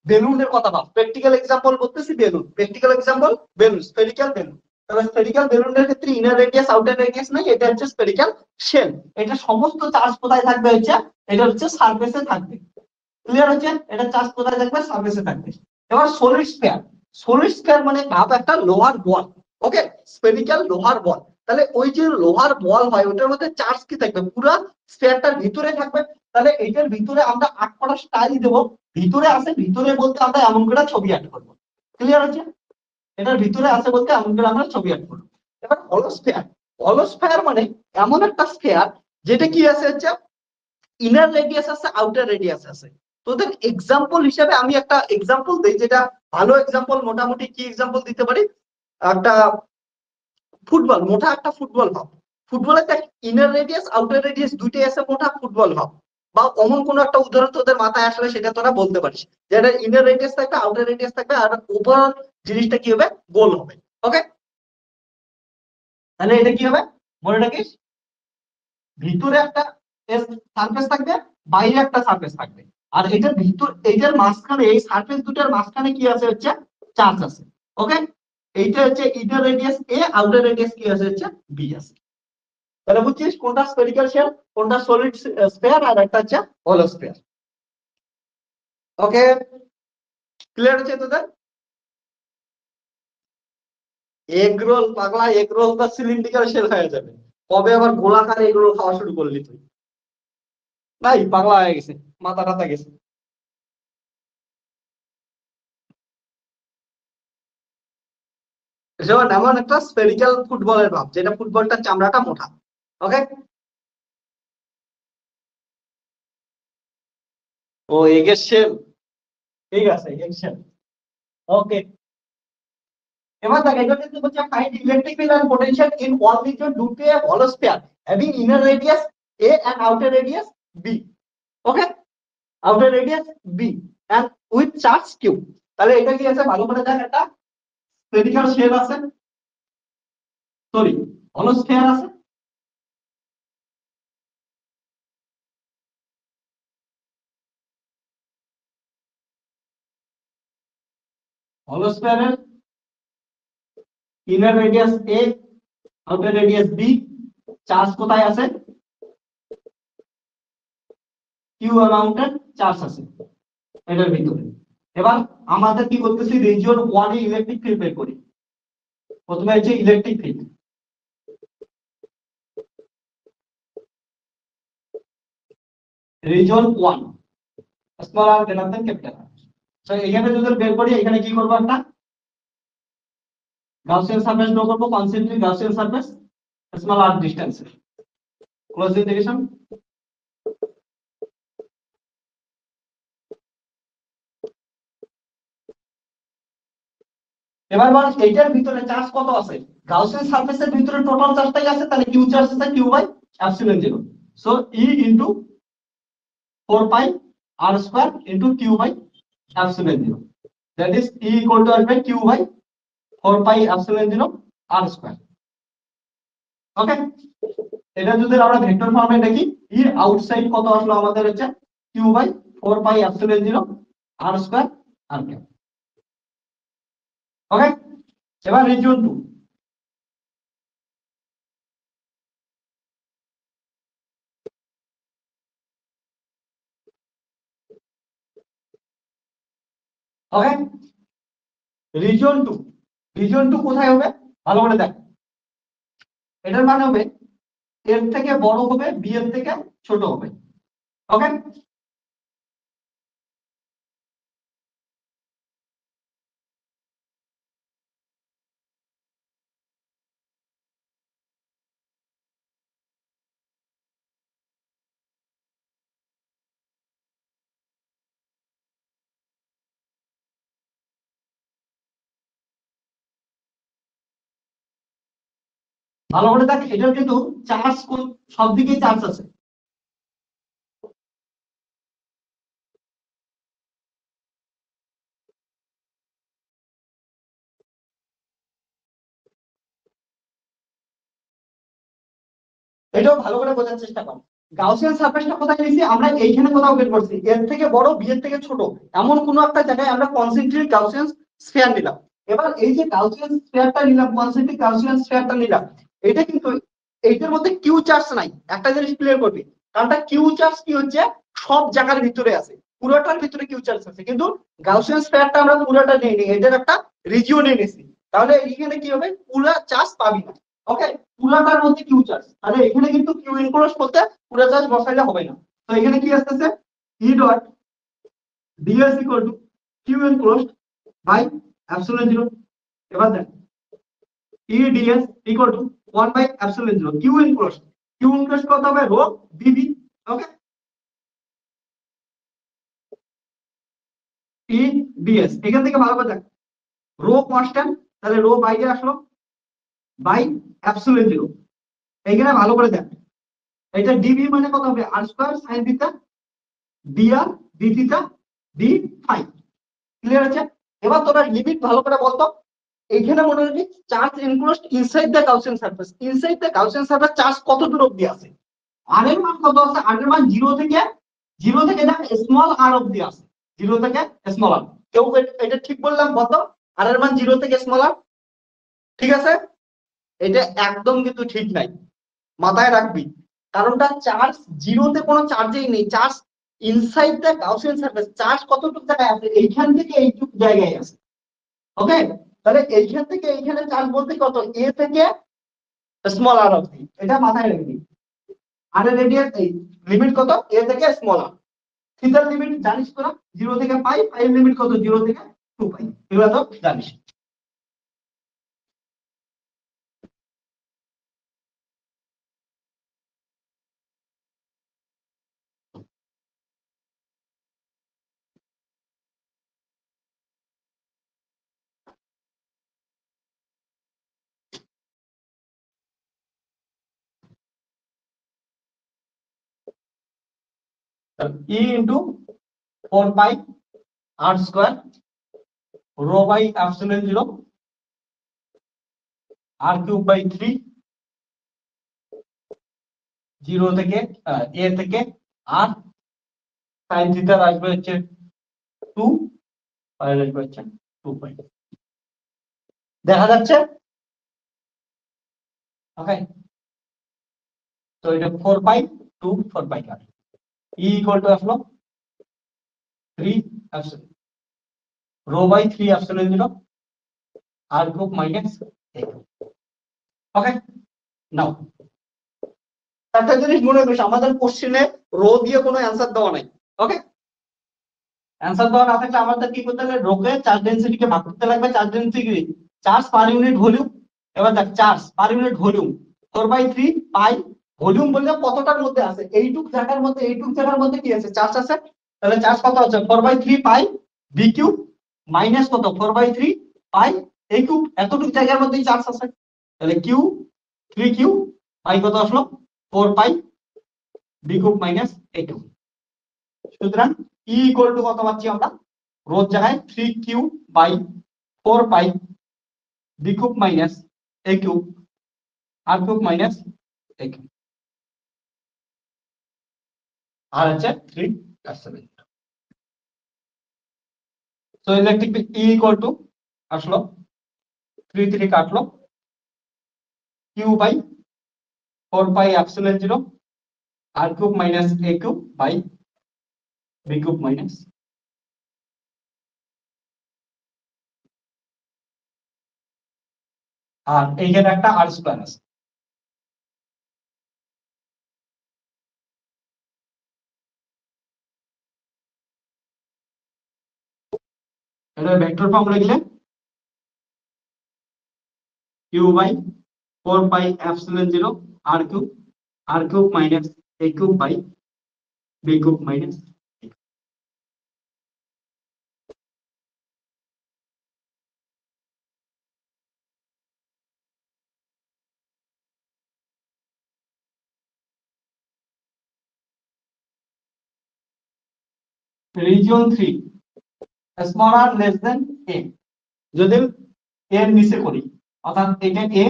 বেলুনের কথা ভাব, প্র্যাকটিক্যাল এক্সাম্পল বলতেছি balloon, practical example balloon, spherical balloon. তাহলে স্ফেরিক্যাল বেলুনের ক্ষেত্রে ইনার রেডিয়াস আউটার রেডিয়াস নাই, এটা হচ্ছে স্ফেরিক্যাল শেল। এটা সমস্ত চার্জ কোথায় থাকবে হচ্ছে, এটা হচ্ছে সারফেসে থাকবে। ক্লিয়ার হচ্ছে, এটা চার্জ কোথায় থাকবে, সারফেসে থাকবে। এবার সলিড স্ফিয়ার, সলিড স্ফিয়ার মানে ভাব একটা লোহার বল। ওকে, স্ফেরিক্যাল লোহার বল। তাহলে ওই যে লোহার বল হয় ওটার মধ্যে চার্জ কি থাকবে, পুরো স্ফিয়ারটার ভিতরে থাকবে। তাহলে এইটার ভিতরে আমরা আট কটা স্টাইল দেবো, ভিতরে আছে, ভিতরে বলতে আমরা এমন করে ছবি আঁট করবো। ক্লিয়ার হচ্ছে, এটার ভিতরে আছে বলতে এমন করে আমরা ছবি আঁট করবো। এবার হলোস্ফিয়ার, হলোস্ফিয়ার মানে এমন একটা স্ফিয়ার যেটা কি আছে হচ্ছে ইনার রেডিয়াস আছে, আউটার রেডিয়াস আছে। তোদের এক্সাম্পল হিসেবে আমি একটা এক্সাম্পল দিই, যেটা ভালো এক্সাম্পল। মোটামুটি কি এক্সাম্পল দিতে পারি, একটা ফুটবল, মোটা একটা ফুটবল ভাব। ফুটবলের দেখ ইনার রেডিয়াস আউটার রেডিয়াস দুইটাই আছে, মোটা ফুটবল ভাব। বা অমন কোনো একটা উদাহরণ তোদের মাথায় আসলে সেটা তোরা বলতে পারিস, যেটা ইনার রেডিয়াস থাকবে, আউটার রেডিয়াস থাকবে, আর ওভারঅল জিনিসটা কি হবে, গোল হবে। ওকে, তাহলে এটা কি হবে মনে রাখিস, ভিতরে একটা সারফেস থাকবে, বাইরে একটা সারফেস থাকবে, আর এটার ভিতর এইটার মাঝখানে, এই সারফেস দুটার মাঝখানে কি আছে হচ্ছে চার্জ আছে। ওকে, এইটা হচ্ছে inner radius A, outer radius কি আছে হচ্ছে বি আছে। তাহলে বুঝছিস কোনটা স্ফেরিক্যাল শেল, কোনটা সলিড স্ফিয়ার, আর একটা হচ্ছে হলো স্ফিয়ার। ওকে, ক্লিয়ার হচ্ছে তোদের? এগ রোল পাগলা, এগ রোল তো সিলিন্ড্রিক্যাল শেল হয়ে যাবে, কবে আবার গোলাকার এগ রোল খাওয়া শুরু করলি তুই? নাই, পাগলা হয়ে গেছে, মাথা টাথা গেছে। যেমন এমন একটা স্ফেরিক্যাল ফুটবলের ভাব, যেটা ফুটবলটার চামড়াটা মোটা। ওকে, ও এগের শেল, ঠিক আছে, এগ শেল। ওকে, এবার দেখ এটা কিন্তু বলছে find electric field and potential in one region due to a hollow sphere having inner radius A and outer radius B. Okay, outer radius B and with charge Q. তাহলে এটা কি আছে ভালো করে দেখ, একটা স্ফেরিক্যাল শেল আছে, sorry hollow sphere আছে, হলো স্ফিয়ারের inner radius A, outer radius B, charge কোথায় আছে, কিউ অ্যামাউন্টের চার্জ আছে এটার ভিতরে। এবার আমাদের কি করতেছি, রিজিয়ন 1 এ ইলেকট্রিক ফিল্ড বের করি। প্রথমে হচ্ছে ইলেকট্রিক ফিল্ড, রিজিয়ন 1 স্মল আর greater than capital R. So এখানে যদি বের করি, এখানে কি করব, একটা গাউসিয়ান সারফেস ড্র করব, concentric Gaussian surface small R ডিসটেন্সে, ক্লোজ ইন্টিগ্রেশন। এবার বল এইটার ভিতরে চার্জ কত আছে, গাউসিয়ান সারফেসের ভিতরে টোটাল চার্জটাই আছে, তাহলে কিউ চার্জ আছে Q by epsilon 0। So E into 4 pi R square into Q by epsilon 0, that is E equal to আসবে Q by 4 pi epsilon 0 R square. Okay, এটা যদি আমরা ভেক্টর ফর্মে দেখি, ই আউটসাইড কত আসলো আমাদের হচ্ছে Q by 4 pi epsilon 0 R square আর কিউ। ওকে, এবার রিজিয়ন 2, ওকে, রিজিয়ন 2, রিজিয়ন 2 কোথায় হবে ভালো করে দেখ, এটার মানে হবে এর থেকে বড় হবে, বি এর থেকে ছোট হবে। ওকে, ভালো করে দেখ, এটার কিন্তু চার্জ সব দিকেই চার্জ আছে। এটাও ভালো করে বোঝার চেষ্টা কর, গাউসিয়ান সারফেসটা কোথায় নিয়েছি আমরা, এইখানে কোথাও বের করছি, এর থেকে বড় বি এর থেকে ছোট, এমন কোন একটা জায়গায় আমরা কনসেন্ট্রিক গাউসিয়ান স্ফিয়ার নিলাম। এবার এই যে গাউসিয়ান স্ফিয়ারটা নিলাম, কনসেন্ট্রিক গাউসিয়ান স্ফিয়ারটা নিলাম, এটা কিন্তু এইটার মধ্যে কিউ চার্জ নাই। একটা জিনিস ক্লিয়ার করবি, কারণটা কিউ চার্জ কি হচ্ছে সব জায়গার ভিতরে আছে, পুরোটার ভিতরে কিউ চার্জ আছে, কিন্তু গাউসিয়ান স্ফিয়ারটা আমরা পুরোটা নিয়ে নিই, এটার একটা রিজিয়নে নিয়েছি, তাহলে এখানে কি হবে, পুরো চার্জ পাবি না। ওকে, পুরাটার মধ্যে কিউ চার্জ, তাহলে এখানে কিন্তু কিউ ইনক্লোজ করতে পুরো চার্জ বসাইলে হবে না। তো এখানে কি আসতেছে, E dot DS equal to Q enclosed by epsilon 0। এবার দেখ E d S equal to 1 by epsilon 0, Q enclosed কত হবে, rho d V. Okay, E d S এখান থেকে ভালো করে দেখ, রো কনস্ট্যান্ট, তাহলে রো বাইরে আসলো বাই এপসিলন 0। এখানে ভালো করে দেখ, এটা ডিবি মানে কত হবে, R square sine theta d R d theta d phi. Clear আছে? এবার তোরা লিমিট ভালো করে বলতো। এইখানে মনে রাখবি charge enclosed inside the Gaussian surface. Inside the Gaussian surface charge কত দূর অবধি আছে? আর এর মান কত আছে? আর এর মান জিরো থেকে দেখ স্মল আর অবধি আছে। জিরো থেকে স্মল আর। কেউ এটা ঠিক বললাম বলতো? আর এর মান জিরো থেকে স্মল আর। ঠিক আছে? এটা একদম কিন্তু ঠিক নাই, মাথায় রাখবি। কারণটা চার্জ জিরোতে কোনো চার্জেই নেই, charge inside the Gaussian surface. Charge কতটুকু জায়গায় আছে? এইখান থেকে এইটুকু জায়গায় আছে। ওকে, তাহলে এইখান থেকে এইখানে চার্জ বলতে কত? এ থেকে স্মল আর অবধি। এটা মাথায় রাখবি। আর এর রেডিয়াস এই লিমিট কত? এ থেকে স্মল আর। থিটার লিমিট জানিস তোরা? 0 থেকে পাই। পাই এর লিমিট কত? 0 থেকে 2 পাই। এগুলো তো জানিস। E into 4 pi r square rho by epsilon 0 r cube by 3 0 থেকে a থেকে r sin থিটা আসবে হচ্ছে 2 আর আসবে হচ্ছে 2 পাই। দেখা যাচ্ছে? ওকে, তো এটা 4 পাই 2 4 পাই কাট। E equal to আসলো 3 epsilon rho by 3 epsilon 0 r cube minus a। ওকে, নাও একটা জিনিস মনে রাখিস, আমাদের কোশ্চেনে রো দিয়ে কোনো অ্যান্সার দেওয়া নাই। ওকে, অ্যান্সার দেওয়া না থাকলে আমাদের কি করতে হবে? রোকে চার্জ ডেনসিটিকে ভাগ করতে লাগবে। Charge density charge per unit volume. এবার দেখ চার্জ পার ইউনিট ভলিউম 4/3 পাই। ভলিউম বললে কতটার মধ্যে আছে? এইটুক জায়গার মধ্যে, এইটুক জায়গার মধ্যে কি আছে? চার্জ আছে। তাহলে চার্জ কত আছে? 4/3 পাই বি কিউব মাইনাস কত? 4/3 পাই এ কিউব। এতটুক জায়গার মধ্যেই চার্জ আছে। তাহলে কিউ 3 কিউ পাই কত আসলো? 4 পাই বি কিউব মাইনাস এ কিউব। সুতরাং E ইকুয়াল টু কত পাচ্ছি আমরা? রোধ জায়গায় 3 Q by 4 pi B cube minus A cube R cube minus A cube আর হচ্ছে 3 epsilon। So electric E equal to আসলো 3 3 কাটলো Q by 4 pi epsilon 0 R cube minus A cube by B cube minus. আর এইখানে একটা R square আছে। এটা vector form লিখলে q by 4 pi epsilon 0 R cube minus A cube by B cube minus. Region 3 small r less than a। যদি এর নিচে করি, অর্থাৎ এটা a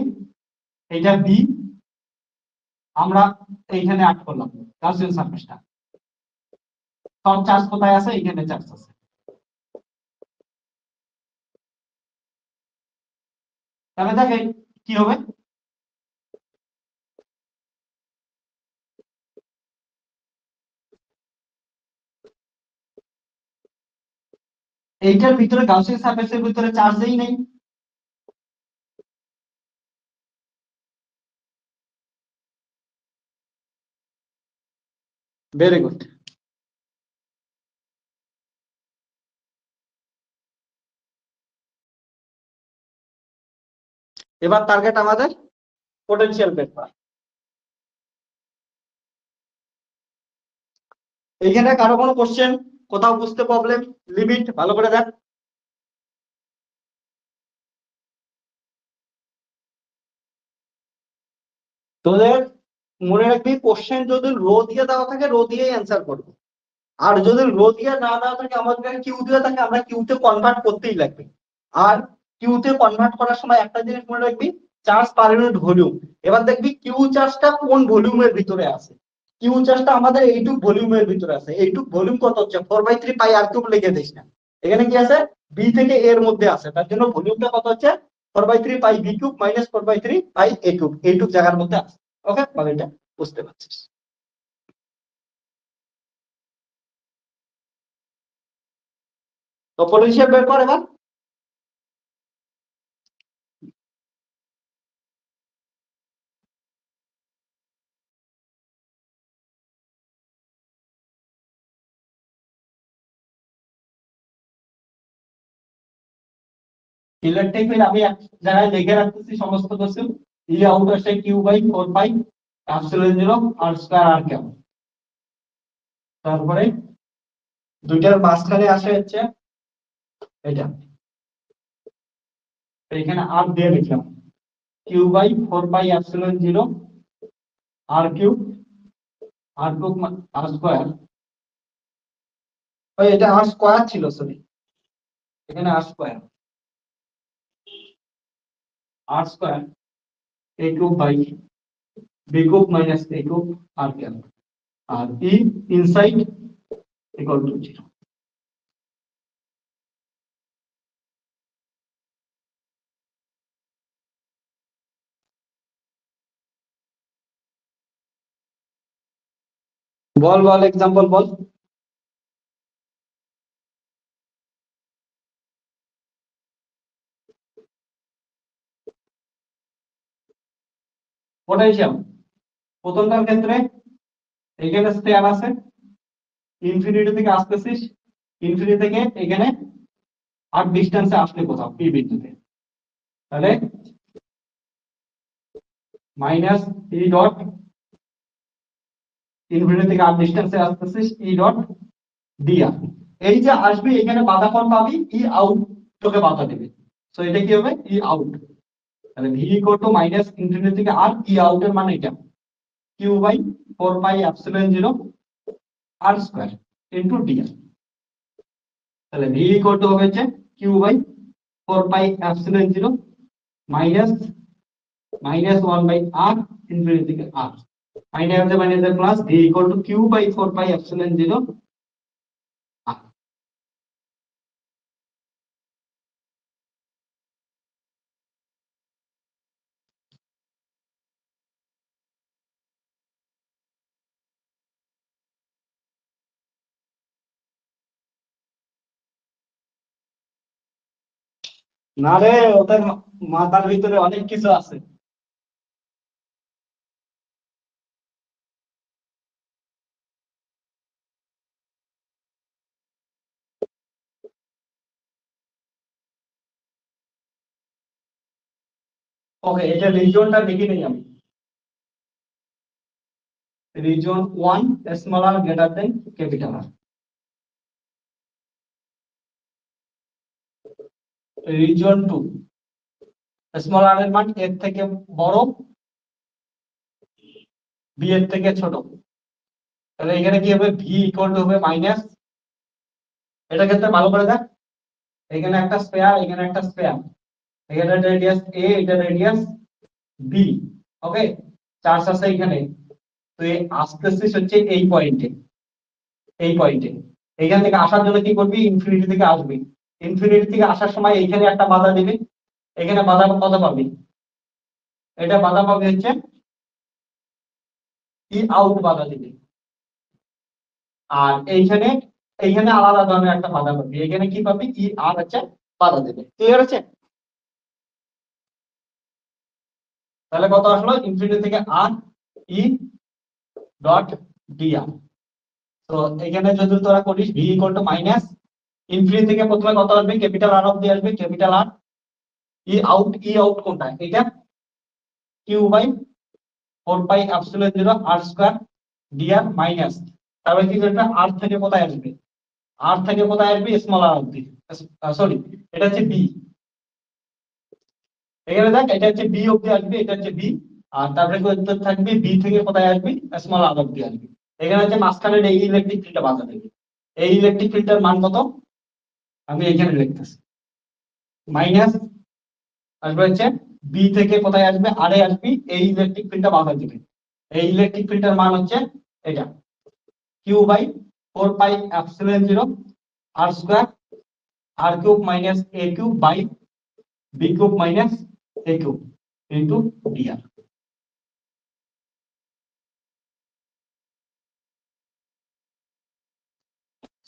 এটা b, আমরা এইখানে আট করলাম গাউসিয়ান সারফেসটা। সব চার্জ কোথায় আছে? এইখানে চার্জ আছে। তাহলে দেখেন কি হবে। এইটার ভিতরে গাউসিয়ান সারফেসের ভিতরে চার্জই নেই। Very good. এবার টার্গেট আমাদের পোটেনশিয়াল বের করা। এইখানে কারো কোনো কোশ্চেন, কোথাও বুঝতে প্রবলেম? লিমিট ভালো করে দেখ। তোদের মনে রাখবি কোশ্চেন যদি রো দিয়ে দেওয়া থাকে রো দিয়েই অ্যান্সার করবে। আর যদি রো দিয়ে না দেওয়া থাকে, আমাদের কিউ দিয়ে থাকে, আমরা কিউতে কনভার্ট করতেই লাগবে। আর কিউতে কনভার্ট করার সময় একটা জিনিস মনে রাখবি, চার্জ পার ইউনিট ভলিউম। এবার দেখবি কিউ চার্জটা কোন ভলিউমের ভিতরে আছে। কিউ চার্জটা আমাদের এইটুক ভলিউমের ভিতরে আছে। এইটুক ভলিউম কত হচ্ছে 4/3 পাই আর কিউব, লিখে দিস না। এখানে কি আছে, বি থেকে এর মধ্যে আছে, তার জন্য ভলিউমটা কত হচ্ছে 4/3 পাই বি কিউব মাইনাস 4/3 পাই এ কিউব, এইটুক জায়গার মধ্যে আছে। ওকে, বাকিটা বুঝতে পারছিস। তো পটেনশিয়াল বের কর এবার। ইলেকট্রিক ফিল্ড আমি এক জায়গায় লিখে রাখতেছি সমস্ত কিছু। ই আউট আসে q by 4 pi epsilon 0 R square r cube. তারপরে দুইটার মাঝখানে আসে হচ্ছে এটা, এখানে আর দিয়ে লিখলাম q by 4 pi epsilon 0 R cube R cube r square. ওই এটা আর স্কয়ার ছিল, সরি, এখানে r square, r square a cube by B cube minus A cube R cube, আর ই ইনসাইড ইকুয়াল টু 0। বল বল example বল। Potassium প্রথমটার ক্ষেত্রে এখানে স্টেয়ার আছে, ইনফিনিটি থেকে আসতেছিস, ইনফিনিটি থেকে এখানে আর ডিস্টেন্সে আসলে কোথাও পি বিন্দুতে, তাহলে মাইনাস ই ডট ইনফিনিটি থেকে আর ডিস্টেন্সে আসতেছিস ই ডট ডিআর। এই যে আসবে এখানে বাধা কোণ পাবি, ই আউট তোকে বাধা দেবে, সো এটা কি হবে ই আউট। তাহলে v equal to minus infinity থেকে আর ই আউট এর মানে এটা Q by 4 pi epsilon 0 R square into dr. তাহলে ভি ইকুয়াল টু হবে হচ্ছে Q by 4 pi epsilon 0 minus minus 1 by r infinity থেকে r minus plus v equal to Q by 4 pi epsilon 0 r. না রে, ওদের মাথার ভিতরে অনেক কিছু আছে। ওকে, এটা রিজিয়নটা দেখি নেই আমি। রিজিয়ন 1 স্মল আর greater than capital r. Region 2 small r এর মান এর থেকে বড়, বি এর থেকে ছোট। তাহলে এখানে কি হবে ভি ইকুয়াল টু হবে মাইনাস, এটা ক্ষেত্রে ভালো করে দেখ, এখানে একটা স্পেয়ার, এখানে একটা স্পেয়ার, এখানে রেডিয়াস এ, এটা রেডিয়াস বি। ওকে, চার্জ আছে এখানে, তো এই আসতেছিস হচ্ছে এই পয়েন্টে, এই পয়েন্টে। এখান থেকে আসার জন্য কি করবি, ইনফিনিটি থেকে আসবি, ইনফিনিটি থেকে আসার সময় এইখানে একটা বাধা দিবি, এখানে বাধা কত পাবি, এটা বাধা পাবি হচ্ছে ই আউট বাধা দিবি। আর এইখানে এইখানে আলাদা ধরনের একটা বাধা পাবি, এখানে কি পাবি ই আর হচ্ছে বাধা দেবে। ক্লিয়ার আছে? তাহলে কত আসলো, ইনফিনিটি থেকে আর ই ডট ডিআর। তো এখানে যদি তোরা করিস V equal to minus infinity থেকে প্রথমে কত আসবে, ক্যাপিটাল আর অব্দি আসবে, ক্যাপিটাল আর ই আউট কোনটা, এটা Q by 4 pi epsilon 0 R square DR minus, তারপরে কি করবে আর থেকে কোথায় আসবে, আর থেকে কোথায় আসবে স্মল আর অব্দি, সরি এটা হচ্ছে বি, এখানে দেখ এটা হচ্ছে বি অব্দি আসবে, এটা হচ্ছে বি, আর তারপরে উত্তর থাকবে বি থেকে কোথায় আসবে স্মল আর অব্দি আসবে। এখানে হচ্ছে মাঝখানে এই ইলেকট্রিক ফিল্ডটা বাধা দেবে। এই ইলেকট্রিক ফিল্ডটার মান কত আমি এখানে লিখতেছি, মাইনাস আসবে হচ্ছে বি থেকে কোথায় আসবে আর এ আসবে, এই ইলেকট্রিক ফিল্ডটা বাধা দিবে, এই ইলেকট্রিক ফিল্ডটার মান হচ্ছে এটা Q by 4 pi epsilon 0 R square r cube minus A cube by B cube minus A cube into d r.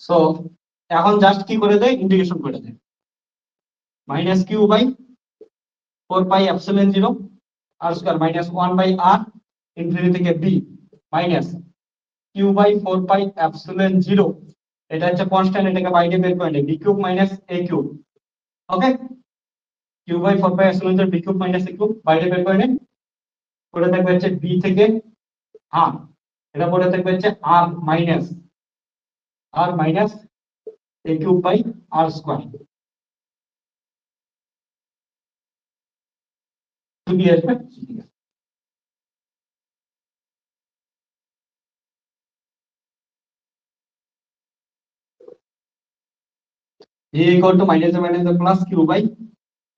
So এখন জাস্ট কি করে দেয়, ইন্টিগ্রেশন করে দেয়, minus Q by 4 pi epsilon 0 R square minus 1/r infinity থেকে b minus Q by 4 pi epsilon 0, এটা হচ্ছে constant, এটাকে বাইরে বের করে নেই, b cube minus A cube. Okay, Q by 4 pi epsilon 0 b cube minus A cube বাইরে বের করে নেই, পড়ে থাকবে হচ্ছে বি থেকে আর, এটা পড়ে থাকবে হচ্ছে r minus A cube by r square, কি আসবে a equal to minus plus q by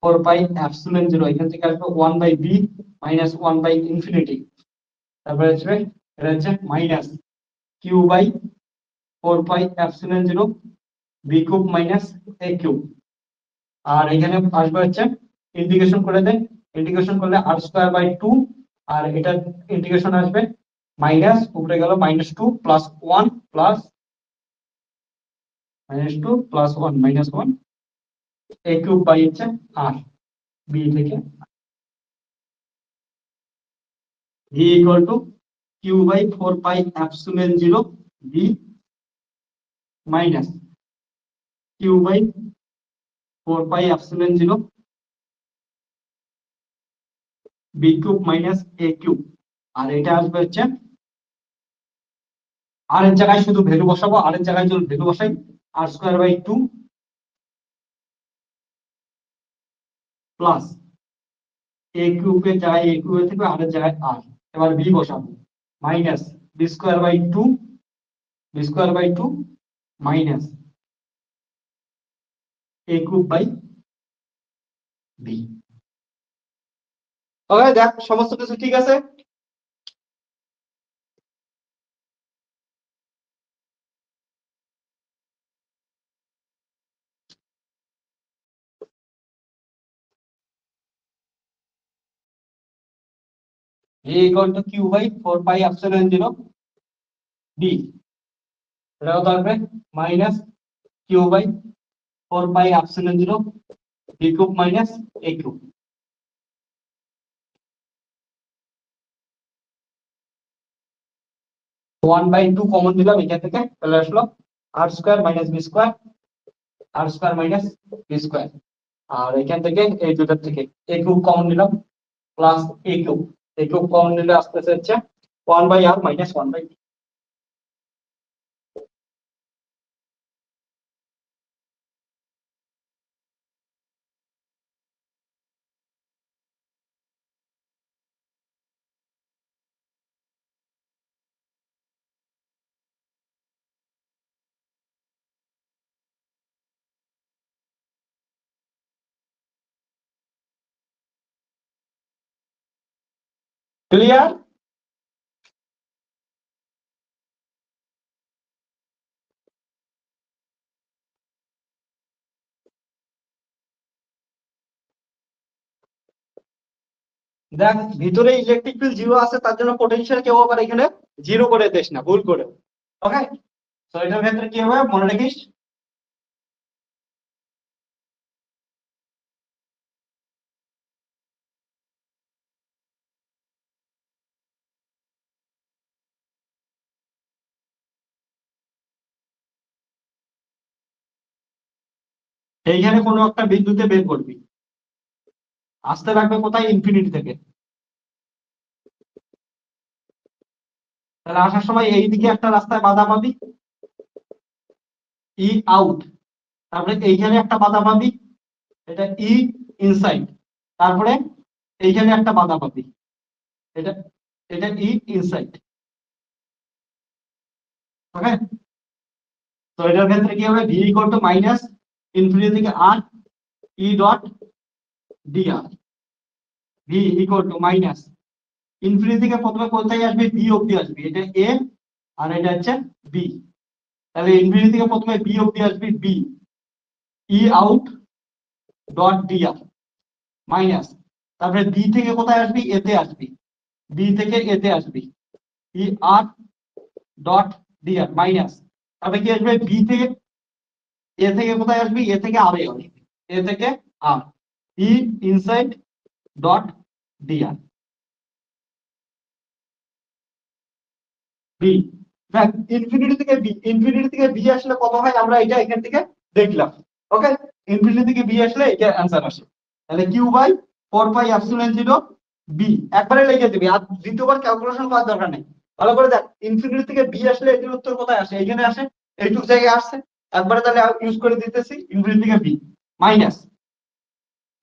4 pi epsilon 0, এখান থেকে আসবে 1 by b minus 1 by infinity, তারপরে আসবে এটা হচ্ছে minus q by 4 pi epsilon 0 b cube minus a cube, আর এখানে আসবে হচ্ছে ইন্টিগ্রেশন করে দেন, ইন্টিগ্রেশন করলে r স্কয়ার বাই 2, আর এটা ইন্টিগ্রেশন আসবে মাইনাস উপরে গেল -2 plus 1 plus -2 plus 1 minus 1 a cube by হচ্ছে r b থেকে v equal to q by 4 pi epsilon 0 b minus q by 4 pi epsilon 0 b cube minus a cube, আর এটা আসবে হচ্ছে আর এর জায়গায় শুধু ভ্যালু বসাবো, আর এর জায়গায় যদি ভ্যালু বসাই r square by 2 plus a কিউবের জায়গায় a কিউব থেকে আর এর জায়গায় r, এবার b বসাবো minus b square by 2 minus a cube by b। Okay, দেখ সমস্ত কিছু ঠিক আছে। a equal to q by 4 pi epsilon 0 b, এটাও থাকবে minus q by 4 pi epsilon 0 b cube minus a cube. 1/2 common দিলাম এখান থেকে, তাহলে আসলো r square minus b square, r square minus b square, আর এখান থেকে এই দুটার থেকে a কিউব কমন নিলাম প্লাস a কিউব কমন নিলে আসতেছে হচ্ছে 1/r মাইনাস 1/b। ক্লিয়ার? দেখ ভিতরে ইলেকট্রিক ফিল্ড 0 আছে, তার জন্য পটেনশিয়াল কেউ আবার এখানে 0 করে দিস না ভুল করে। ওকে, তো এটার ক্ষেত্রে কি হবে মনে রাখিস, এইখানে কোনো একটা বিন্দুতে বের করবি, আসতে লাগবে কোথায়, ইনফিনিটি থেকে, তাহলে আসার সময় এইদিকে একটা রাস্তায় বাধা পাবি ই আউট, তারপরে এইখানে একটা বাধা পাবি এটা ই ইনসাইড, তারপরে এইখানে একটা বাধা পাবি এটা এটা ই ইনসাইড। ওকে, তো এটার ক্ষেত্রে কি হবে, v equal to minus infinity থেকে আর e dot dr. V equal to minus infinity থেকে প্রথমে কোথায় আসবে, বি অব্দি আসবে, এটা এ আর এটা হচ্ছে বি। তাহলে ইনফিনিটি থেকে প্রথমে বি অব্দি আসবে, b E out dot dr minus, তারপরে বি থেকে কোথায় আসবি, এতে আসবি, বি থেকে এতে আসবি, E r dot dr minus, তারপরে কি আসবে, বি থেকে এ থেকে কোথায় আসবি, এ থেকে আর এ আসবি, এ থেকে আর ই ইনসাইড ডট ডিআর বি। দেখ ইনফিনিটি থেকে বি আসলে কত হয়, আমরা এটা এখান থেকে দেখলাম। ওকে, ইনফিনিটি থেকে বি আসলে এটা অ্যান্সার আসে। তাহলে Q by 4 pi epsilon 0 b একবারে লিখে দিবি, আর দ্বিতীয়বার ক্যালকুলেশন করার দরকার নেই। ভালো করে দেখ, ইনফিনিটি থেকে বি আসলে এটির উত্তর কোথায় আসে, এইখানে আসে, এইটুক জায়গায় আসছে। একবারে তাহলে ইউজ করে দিতেছি, ইনফিনিটি থেকে বি মাইনাস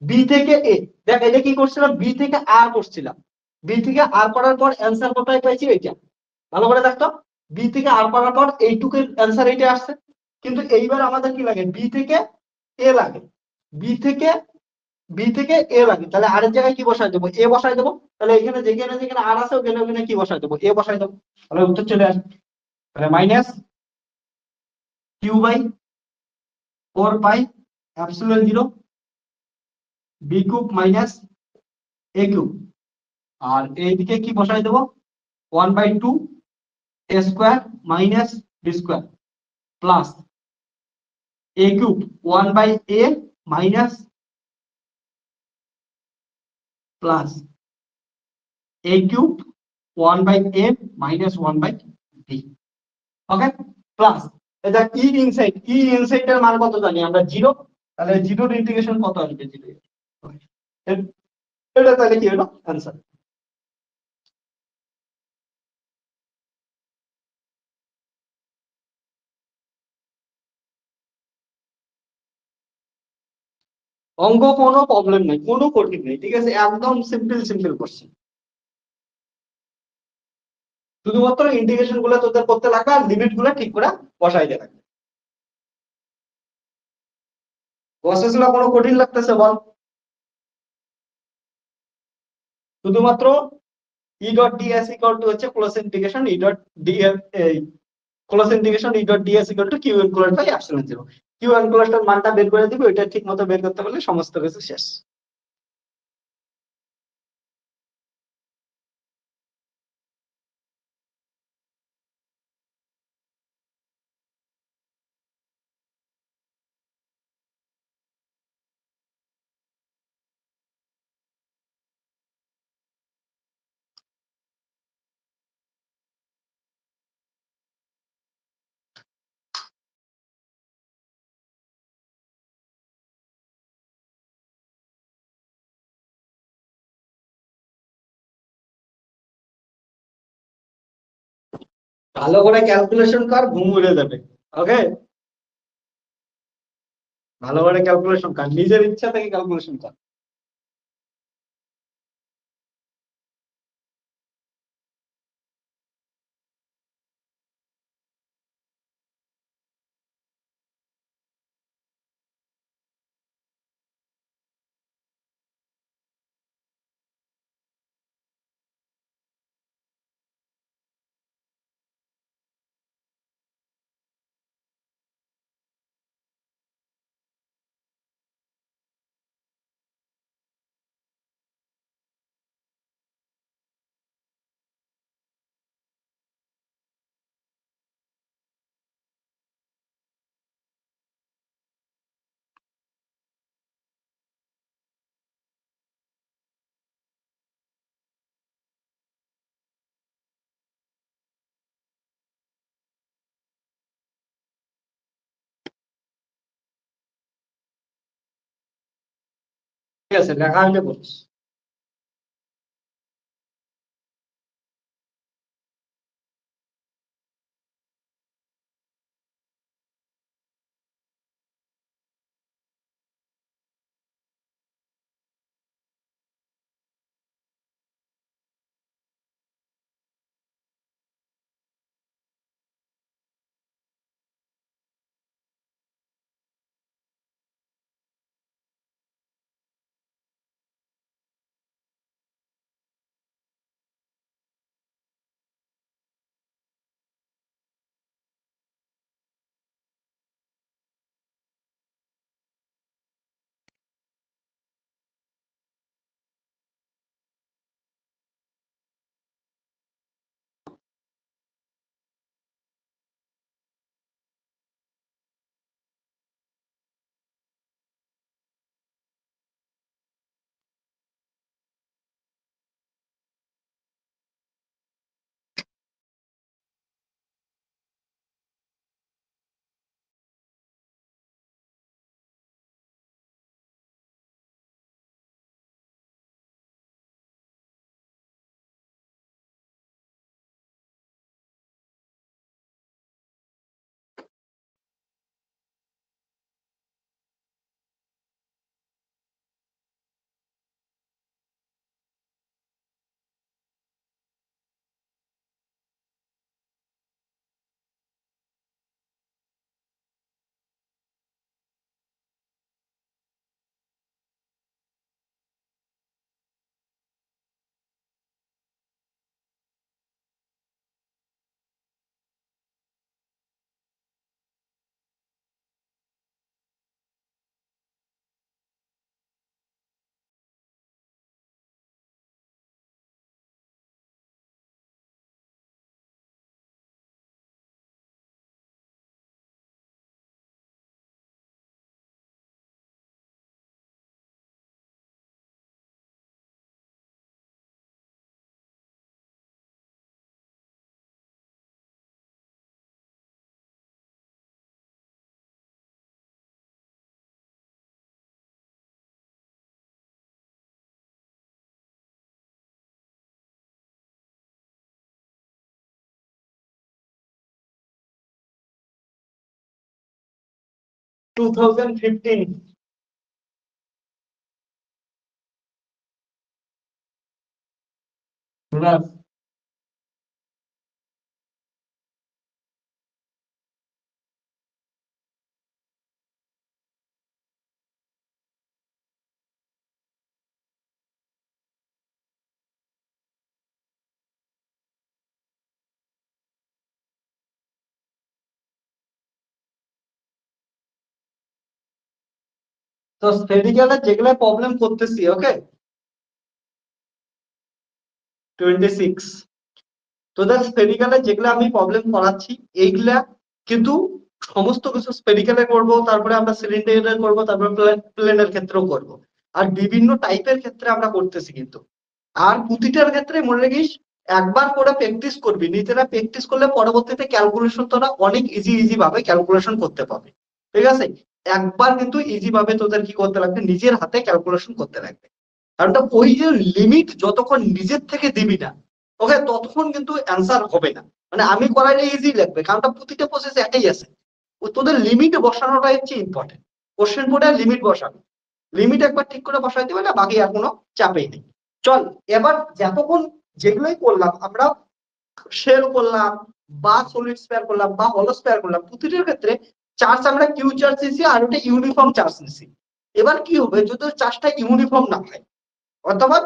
বি থেকে এ। দেখ এটা কি করছিলাম, বি থেকে আর করছিলাম, বি থেকে আর করার পর অ্যান্সার কোথায় পাইছি, এইটা। ভালো করে দেখতো, বি থেকে আর করার পর এইটুকের অ্যান্সার এইটা আসছে। কিন্তু এইবার আমাদের কি লাগে, বি থেকে এ লাগে, বি থেকে এ লাগে। তাহলে আর এর জায়গায় কি বসাই দেবো, এ বসাই দেবো। তাহলে এখানে যেখানে যেখানে আর আছে ওখানে ওখানে কি বসাই দেবো, এ বসাই দেবো। তাহলে উত্তর চলে আসবে। তাহলে মাইনাস Q by 4 pi epsilon 0 b cube minus A cube, আর এইদিকে কি বসাই দেবো, 1/2 a square minus b square plus a cube 1/a minus plus a cube 1/a minus 1/b। Okay, plus এটা ই ইনসাইড এর মান কত জানি আমরা, 0। তাহলে 0 এর ইন্টিগ্রেশন কত আসবে, 0 এটা তাহলে কি হলো आंसर। অঙ্ক কোনো প্রবলেম নাই, কোনো কঠিন নেই, ঠিক আছে, একদম সিম্পল সিম্পল কোশ্চেন। শুধুমাত্র ইন্টিগ্রেশন গুলো তোদের করতে লাগবে আর লিমিট গুলো ঠিক করে বসাই দিয়ে রাখবে। প্রসেস গুলো কোনো কঠিন লাগতেছে বল? শুধুমাত্র e dot DS equal to হচ্ছে close integration E dot ds, close integration E dot DS equal to q include by epsilon 0। Q include এর মানটা বের করে দিবি, ওইটা ঠিক মতো বের করতে পারলে সমস্ত কিছু শেষ। ভালো করে ক্যালকুলেশন কর, ঘুম উড়ে যাবে। ওকে, ভালো করে ক্যালকুলেশন কর, নিজের ইচ্ছা থেকে ক্যালকুলেশন কর। ঠিক আছে, লেখা হলে বলিস। 2015 Plus তো স্পেরিক্যালের যেগুলো প্রবলেম করতেছি ওকে 26 তোদের স্পেরিক্যালের যেগুলো আমি প্রবলেম করাচ্ছি এইগুলা কিন্তু সমস্ত কিছু স্পেরিক্যালে করব, তারপরে আমরা সিলিন্ডারের করব, তারপরে প্লেনের ক্ষেত্রেও করব, আর বিভিন্ন টাইপের ক্ষেত্রে আমরা করতেছি কিন্তু। আর প্রতিটার ক্ষেত্রে মনে রাখিস একবার করে প্র্যাকটিস করবি, নিজেরা প্র্যাকটিস করলে পরবর্তীতে ক্যালকুলেশন তোরা অনেক ইজি ভাবে ক্যালকুলেশন করতে পারবে। ঠিক আছে, একবার কিন্তু ইজি ভাবে তোদের কি করতে লাগবে, নিজের হাতে ক্যালকুলেশন করতে লাগবে। কারণ ওই যে লিমিট যতক্ষণ নিজের থেকে দিবি না ওকে ততক্ষণ কিন্তু অ্যান্সার হবে না। মানে আমি করাইলে ইজি লাগবে, কারণ প্রতিটা প্রসেস একই আছে। তোদের লিমিট বসানোটা হচ্ছে ইম্পর্টেন্ট। কোশ্চেন বোর্ডে লিমিট বসানো, লিমিট একবার ঠিক করে বসাইতে পারলে বাকি আর কোনো চাপেই নেই। চল এবার যতক্ষণ যেগুলোই করলাম আমরা, শেল করলাম বা সলিড স্পেয়ার করলাম বা হলো স্পেয়ার করলাম, প্রতিটার ক্ষেত্রে চার্জ আমরা কিউ চার্জ নিছি আর ওটা ইউনিফর্ম চার্জ নিছি। এবার কি হবে যদি চার্জটা ইউনিফর্ম না হয়, অথবা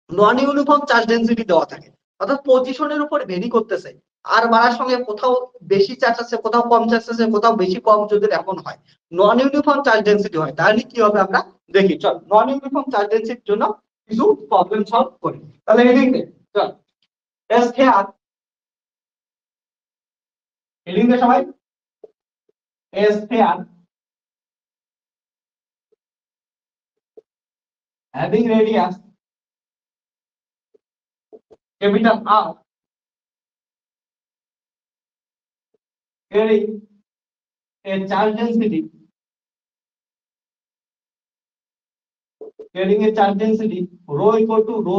নন ইউনিফর্ম চার্জ ডেন্সিটি দেওয়া থাকে, অর্থাৎ পজিশনের উপর ভেরি করতেছে, আর বাড়ার সঙ্গে কোথাও বেশি চার্জ আছে, কোথাও কম চার্জ আছে, কোথাও বেশি কম যদি এখন হয়, নন ইউনিফর্ম চার্জ ডেন্সিটি হয়, তাহলে কি হবে আমরা দেখি। চল নন ইউনিফর্ম চার্জ ডেন্সিটির জন্য কিছু প্রবলেম সলভ করি। তাহলে হেডিং দে, চল এস হেয়ার, হেডিং দে সবাই, sphere having radius capital R carrying a charge density rho equal to rho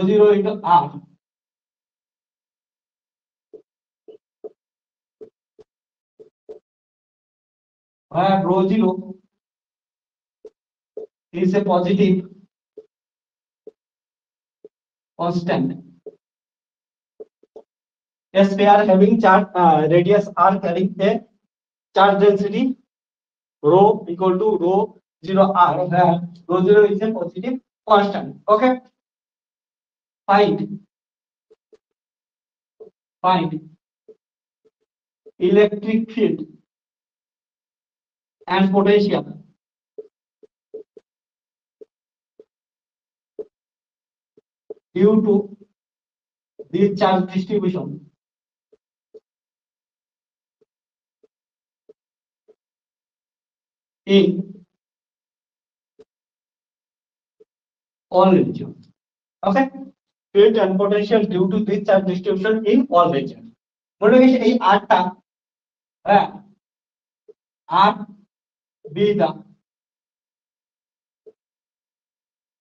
0 into R where rho 0 is a positive constant. A sphere having charge radius R carrying a charge density rho equal to rho 0 R where rho 0 is a positive constant. Okay, find electric field and potential due to this charge distribution in all regions. Okay, field and potential due to this charge distribution in all regions. মনে রাখিস এই আরটা হ্যাঁ r be the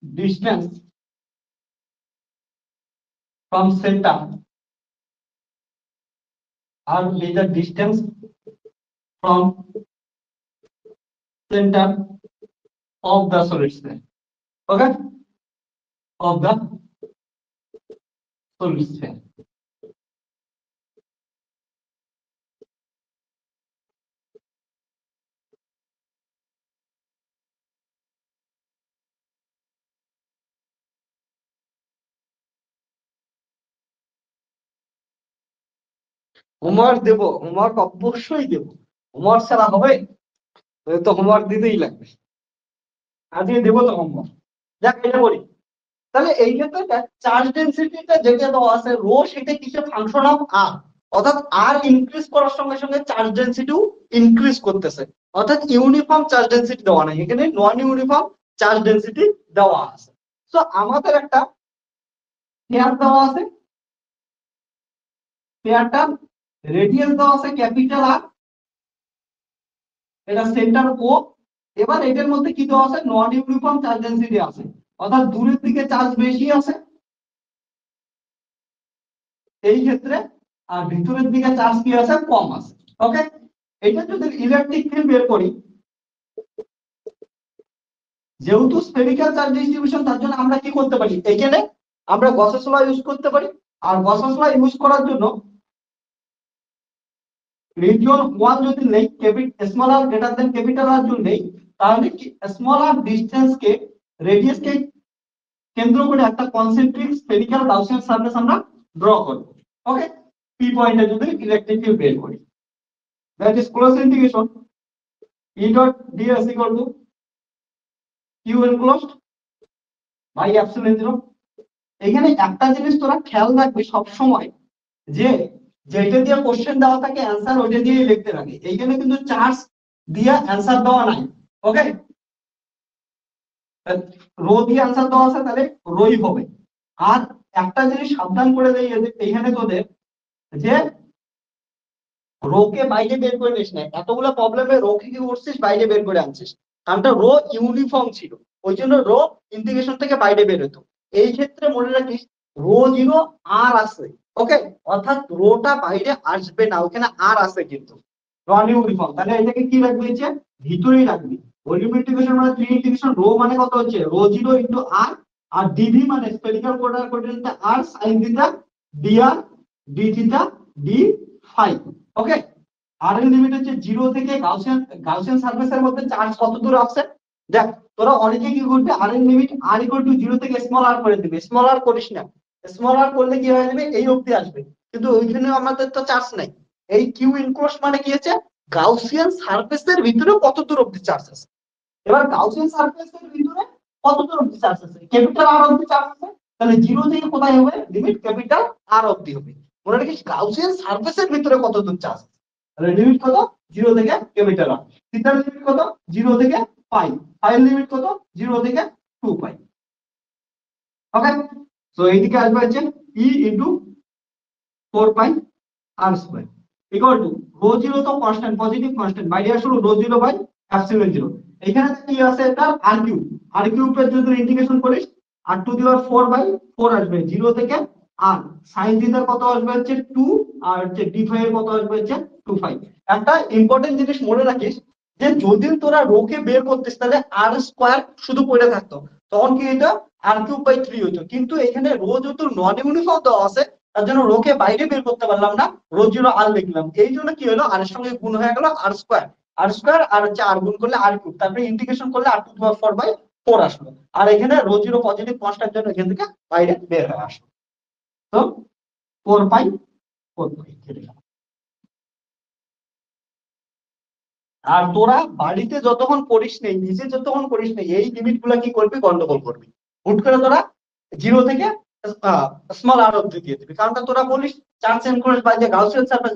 distance from center or be the distance from center of the solid sphere. Okay, of the solid sphere. Homework দেব, homework অবশ্যই দেব, homework ছাড়া হবে? তো হোমওয়ার্ক দিতেই লাগবে, আজকে দেবো তো হোমওয়ার্ক। যাক এটা করি। তাহলে এই ক্ষেত্রে চার্জ ডেনসিটিটা যেটা দেওয়া আছে রো, সেটা কিসের ফাংশন অফ আর, অর্থাৎ আর ইনক্রিজ করার সঙ্গে সঙ্গে চার্জ ডেনসিটিও ইনক্রিজ করতেছে, অর্থাৎ ইউনিফর্ম চার্জ ডেনসিটি দেওয়া নাই, এখানে নন ইউনিফর্ম চার্জ ডেনসিটি দেওয়া আছে। তো আমাদের একটা স্ফিয়ার দেওয়া আছে, স্ফিয়ারটা রেডিয়াস দেওয়া আছে ক্যাপিটাল আর, এটা সেন্টার ও। এবার এটার মধ্যে কি দেওয়া আছে, নন ইউনিফর্ম চার্জ ডেনসিটি আছে, অর্থাৎ দূরের দিকে চার্জ বেশি আছে, এই ক্ষেত্রে আর ভিতরের দিকে চার্জ কি আছে, কম আছে। ওকে, এটা যদি ইলেকট্রিক ফিল্ড বের করি, যেহেতু স্ফেরিক্যাল চার্জ ডিস্ট্রিবিউশন, তার জন্য আমরা কি করতে পারি, এখানে আমরা গসেস ল ইউজ করতে পারি। আর গসেস ল ইউজ করার জন্য রিজিওন 1 যদি নেই, স্মল আর গ্রেটার দেন ক্যাপিটাল আর যদি নেই, তাহলে কি স্মল আর ডিসটেন্স কে, রেডিয়াস কে কেন্দ্র করে একটা কনসেন্ট্রিক স্ফেরিক্যাল গাউসিয়ান সারফেস আমরা ড্র করব। ওকে, পি পয়েন্টে যদি ইলেকট্রিক ফিল্ড বের করি, that is close integration E dot ds equal to q enclosed by epsilon 0। এখানে একটা জিনিস তোরা খেয়াল রাখবি সব সময়, যে যেটা দিয়ে কোশ্চেন দেওয়া থাকে অ্যান্সার ওইটা দিয়ে লিখতে থাকে। এইখানে কিন্তু চার্জ দিয়ে অ্যান্সার দেওয়া নাই। ওকে, রো দিয়ে অ্যান্সার দেওয়া আছে, তাহলে রোই হবে। আর একটা জিনিস সাবধান করে দেই এইখানে তোদের, যে রোকে বাইরে বের করে নিস না। এতগুলো প্রবলেমে রোকে কি করছিস, বাইরে বের করে আনছিস, কারণটা রো ইউনিফর্ম ছিল, ওই জন্য রো ইন্টিগ্রেশন থেকে বাইরে বের হতো। এই ক্ষেত্রে মনে রাখিস রো 0 আর আছে। ওকে, অর্থাৎ রোটা বাইরে আসবে না, ওখানে আর আছে কিন্তু নন ইউনিফর্ম। তাহলে এটাকে কি রাখবি, হচ্ছে ভিতরেই রাখবি। ভলিউম ইন্টিগ্রেশন মানে 3 ইন্টিগ্রেশন রো মানে কত হচ্ছে, রো 0 ইনটু আর, আর ডিভি মানে স্ফেরিক্যাল কোঅর্ডিনেটে r sin theta dr d theta d phi. Okay, r এর লিমিট হচ্ছে 0 থেকে গাউসিয়ান সারফেসের মধ্যে চার্জ কত দূর আছে। দেখ তোরা অনেকে কি করবে, আর এর লিমিট r ইকুয়াল টু 0 থেকে স্মল r করে দিবে। স্মল r করিস না, স্মল r করলে কি হয়ে যাবে, এই অবধি আসবে, কিন্তু ওইখানে আমাদের তো চার্জ নাই। এই কিউ ইনক্লোজ মানে কি হচ্ছে, গাউসিয়ান সারফেসের ভিতরে কত দূর অবধি চার্জ আছে। এবার গাউসিয়ান সারফেসের ভিতরে কত দূর অবধি চার্জ আছে, ক্যাপিটাল আর অবধি চার্জ আছে, তাহলে 0 থেকে কোথায় হবে, লিমিট ক্যাপিটাল আর অবধি হবে। মনে রাখিস গাউসিয়ান সারফেসের ভিতরে কত দূর চার্জ আছে, তাহলে লিমিট কত, 0 থেকে ক্যাপিটাল আর। থিটার লিমিট কত, 0 থেকে পাই। ফাইল লিমিট কত, 0 থেকে 2 পাই। ওকে, সো এইদিকে আসবে হচ্ছে e into 4 pi R square equal to rho 0 তো কনস্ট্যান্ট, পজিটিভ কনস্ট্যান্ট, বাইরে আসলো রো 0 বাই এপসিলন 0। এখানে কি আছে, এটা আর কিউব এর যদি ইন্টিগ্রেশন করিস r to the power 4 by 4 আসবে 0 থেকে আর sin থিটার কত আসবে হচ্ছে 2, আর হচ্ছে d ফাই এর কত আসবে হচ্ছে 2 ফাই। একটা ইম্পর্টেন্ট জিনিস মনে রাখিস, যে যদি তোরা রো কে বের করতিস তাহলে আর স্কয়ার শুধু পড়ে থাকতো, তখন কি এটা আর কিউব বাই 3 হতো। কিন্তু এখানে রো যেহেতু নন ইউনিফর্ম দেওয়া আছে, তার জন্য রো কে বাইরে বের করতে পারলাম না, রো 0 আর লিখলাম। এই জন্য কি হলো, আর এর সঙ্গে গুণ হয়ে গেল আর স্কয়ার আর হচ্ছে আর গুণ করলে আর কিউব, তারপরে ইন্টিগ্রেশন করলে r to the power 4 by 4 আসলো। আর এখানে রো 0 পজিটিভ কনস্ট্যান্ট জন্য এখান থেকে বাইরে বের হয়ে আসলো। তো 4 পাই 4 পাই কেটে গেল। আর তোরা বাড়িতে যতক্ষণ করিস নেই, নিজে যতক্ষণ করিস নেই, এই লিমিট গুলা কি করবি, গন্ডগোল করবি। হুট করে তোরা 0 থেকে স্মল আর অব্দি দিয়ে দিবি, কারণ তোরা বলিস charge enclose by the Gaussian surface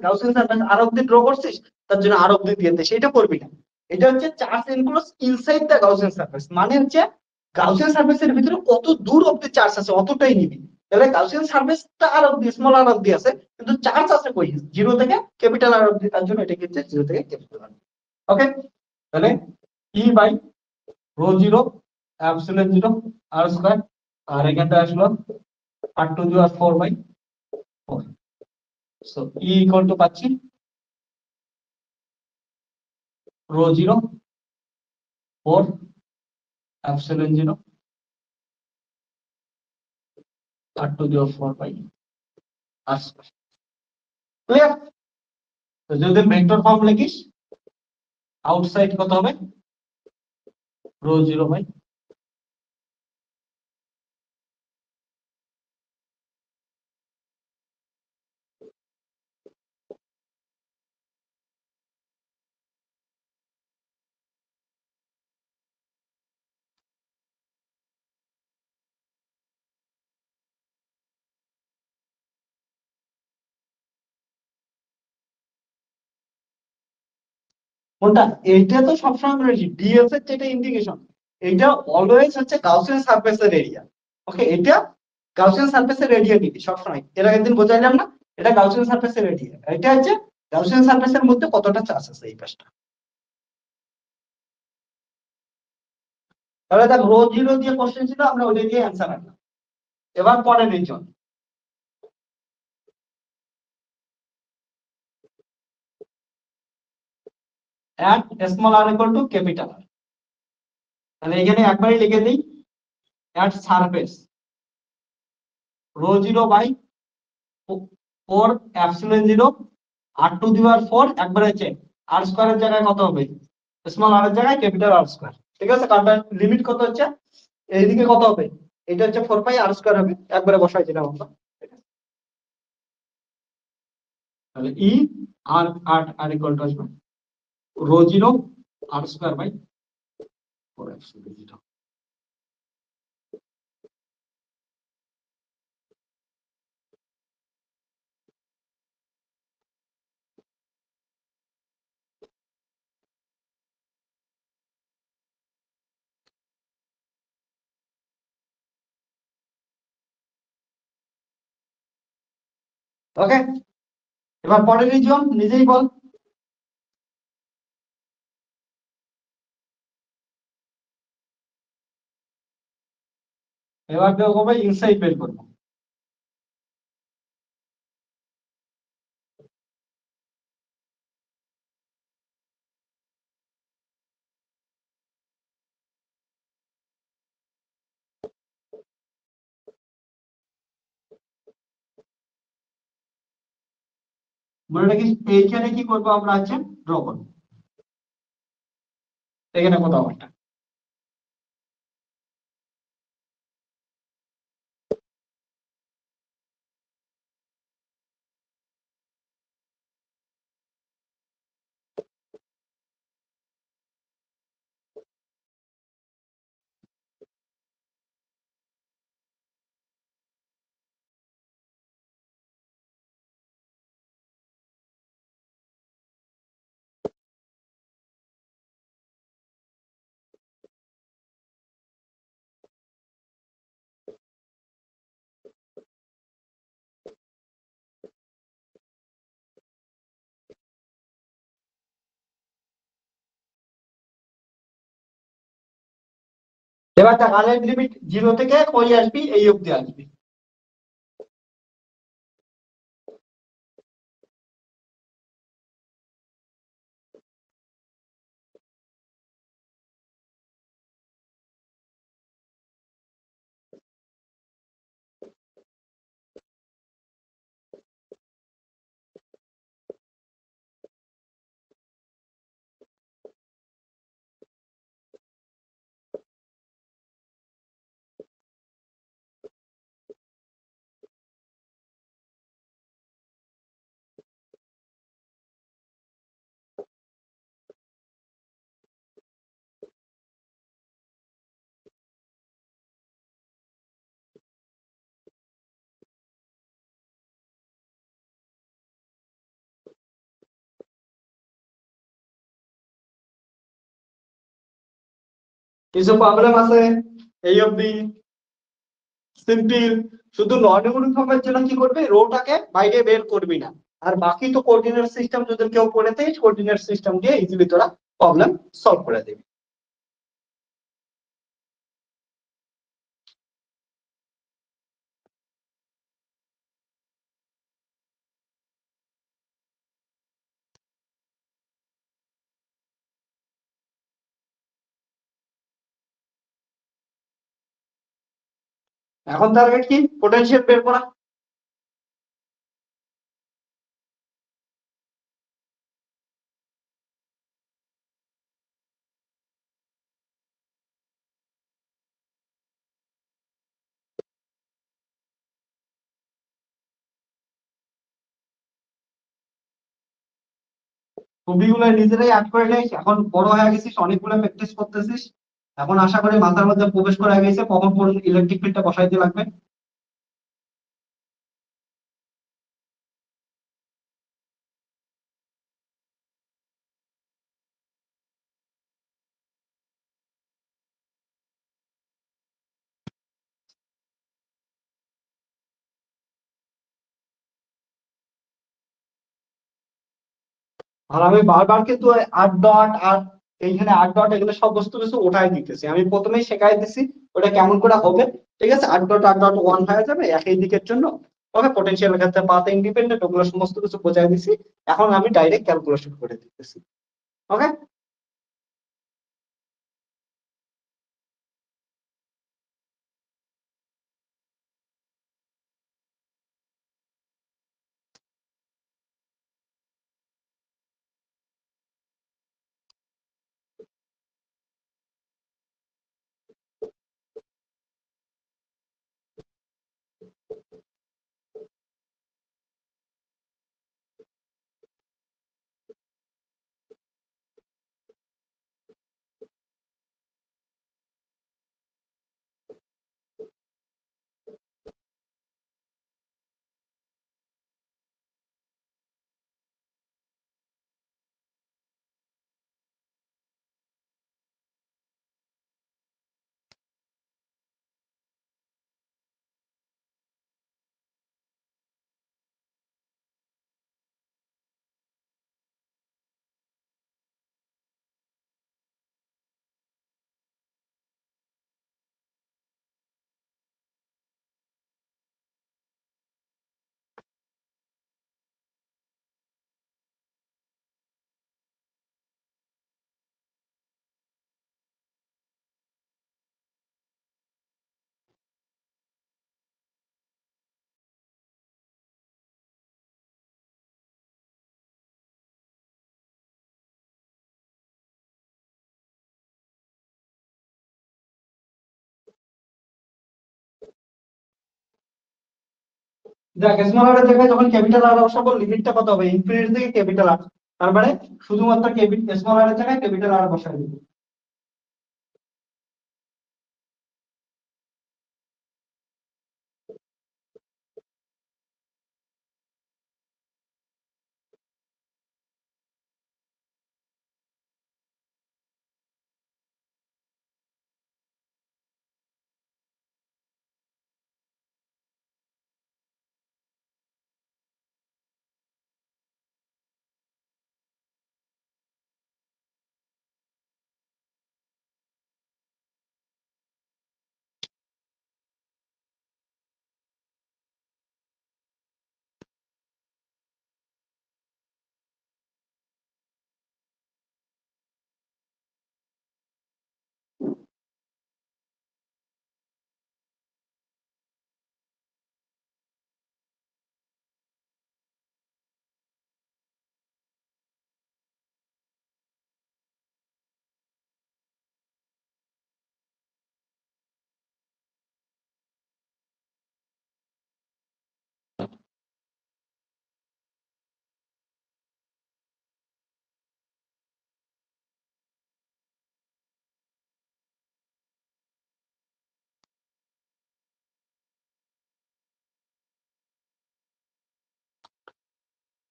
r অব্দি ড্র করছিস, তার জন্য আর অব্দি দিয়ে দে, সেটা করবি না। এটা হচ্ছে charge enclose inside the Gaussian surface, মানে হচ্ছে গাউসিয়ান সারফেসের ভিতরে কত দূর অব্দি চার্জ আছে অতটাই নিবি। তাহলে গাউসিয়ান সারফেসটা আর অব্দি স্মল আর অব্দি আছে, কিন্তু চার্জ আছে কই, 0 থেকে ক্যাপিটাল আর অব্দি, তার জন্য এটা কি হচ্ছে 0 থেকে ক্যাপিটাল আর। ওকে, তাহলে e by rho 0 epsilon 0 R square, আর এখানটা আসলো r to the power 4 by 4। So e equal to পাচ্ছি rho 0 4 epsilon 0 r to the power 4 by r square. Clear? তো যদি ভেক্টর ফর্ম লিখিস, আউটসাইড কত হবে, rho 0 by কোনটা, এইটা তো সবসময় বলেছি ডিএস এর যেটা ইন্ডিকেশন, এইটা অলওয়েজ হচ্ছে গাউসিয়ান সারফেসের এরিয়া। ওকে, এটা গাউসিয়ান সারফেসের এরিয়া নিবি সবসময়, এর আগের দিন বোঝাইলাম না, এটা গাউসিয়ান সারফেসের এরিয়া, এটা হচ্ছে গাউসিয়ান সারফেসের মধ্যে কতটা চার্জ আছে এই পাশটা। তাহলে দেখ রো 0 দিয়ে কোশ্চেন ছিল, আমরা ওইটা দিয়ে অ্যান্সার আনলাম। এবার পরের reason, at small r equal to capital R। তাহলে এখানে একবারই লিখে দিই at surface rho 0 by 4 epsilon 0 r to the power 4 একবারে চেক r স্কয়ারের জায়গায় কত হবে স্মল r এর জায়গায় ক্যাপিটাল r স্কয়ার। ঠিক আছে, কারণ লিমিট কত হচ্ছে এইদিকে কত হবে এটা হচ্ছে 4 পাই r স্কয়ার হবে, একবারে বসাই দিলাম আমরা। তাহলে e r r equal to আসবে rho 0 r square by 4 epsilon 0। Okay, এবার পরের রিজন নিজেই বল। এবার দেখো ভাই ইনসাইড বের করবো। মনে রাখি এইখানে কি করবো আমরা আছে ড্র করবো এখানে কোথাও একটা। এবার দেখ আর এর লিমিট 0 থেকে কই আসবি এই অবধি আসবি। কিছু প্রবলেম আছে এই অবধি? সিম্পল, শুধু নন ইউনিফর্মের জন্য কি করবে রোটাকে বাইরে বের করবি না, আর বাকি তো কোঅর্ডিনেট সিস্টেম যদি কেউ পড়ে থাকে কোঅর্ডিনেট সিস্টেম দিয়ে ইজিলি তোরা প্রবলেম সলভ করে দিবি। এখন টার্গেট কি পোটেনশিয়াল বের করা। ছবিগুলো নিজেরাই অ্যাড করে নিস, এখন বড় হয়ে গেছিস অনেকগুলো প্র্যাকটিস করতেছিস, এখন আশা করি মাথার মধ্যে প্রবেশ করে গেছে কখন কোন ইলেকট্রিক ফিল্ডটা বসাইতে লাগবে। আর আমি বারবার কিন্তু 8 ডট আর এইখানে 8 ডট এগুলো সব বস্তু কিছু ওঠাই দিতেছি, আমি প্রথমেই শেখাই দিছি ওটা কেমন করে হবে। ঠিক আছে, 8 ডট 1 হয়ে যাবে একই দিকের জন্য। ওকে, পোটেনশিয়াল ক্ষেত্রে পাথ ইন্ডিপেন্ডেন্ট ওগুলো সমস্ত কিছু বোঝাই দিছি, এখন আমি ডাইরেক্ট ক্যালকুলেশন করে দিতেছি। ওকে, দেখ স্মল আর এর জায়গায় যখন ক্যাপিটাল আর বসাবো লিমিটটা কত হবে, ইনফিনিটি থেকে ক্যাপিটাল আর, তার মানে শুধুমাত্র স্মল আর এর জায়গায় ক্যাপিটাল আর বসাই দিব।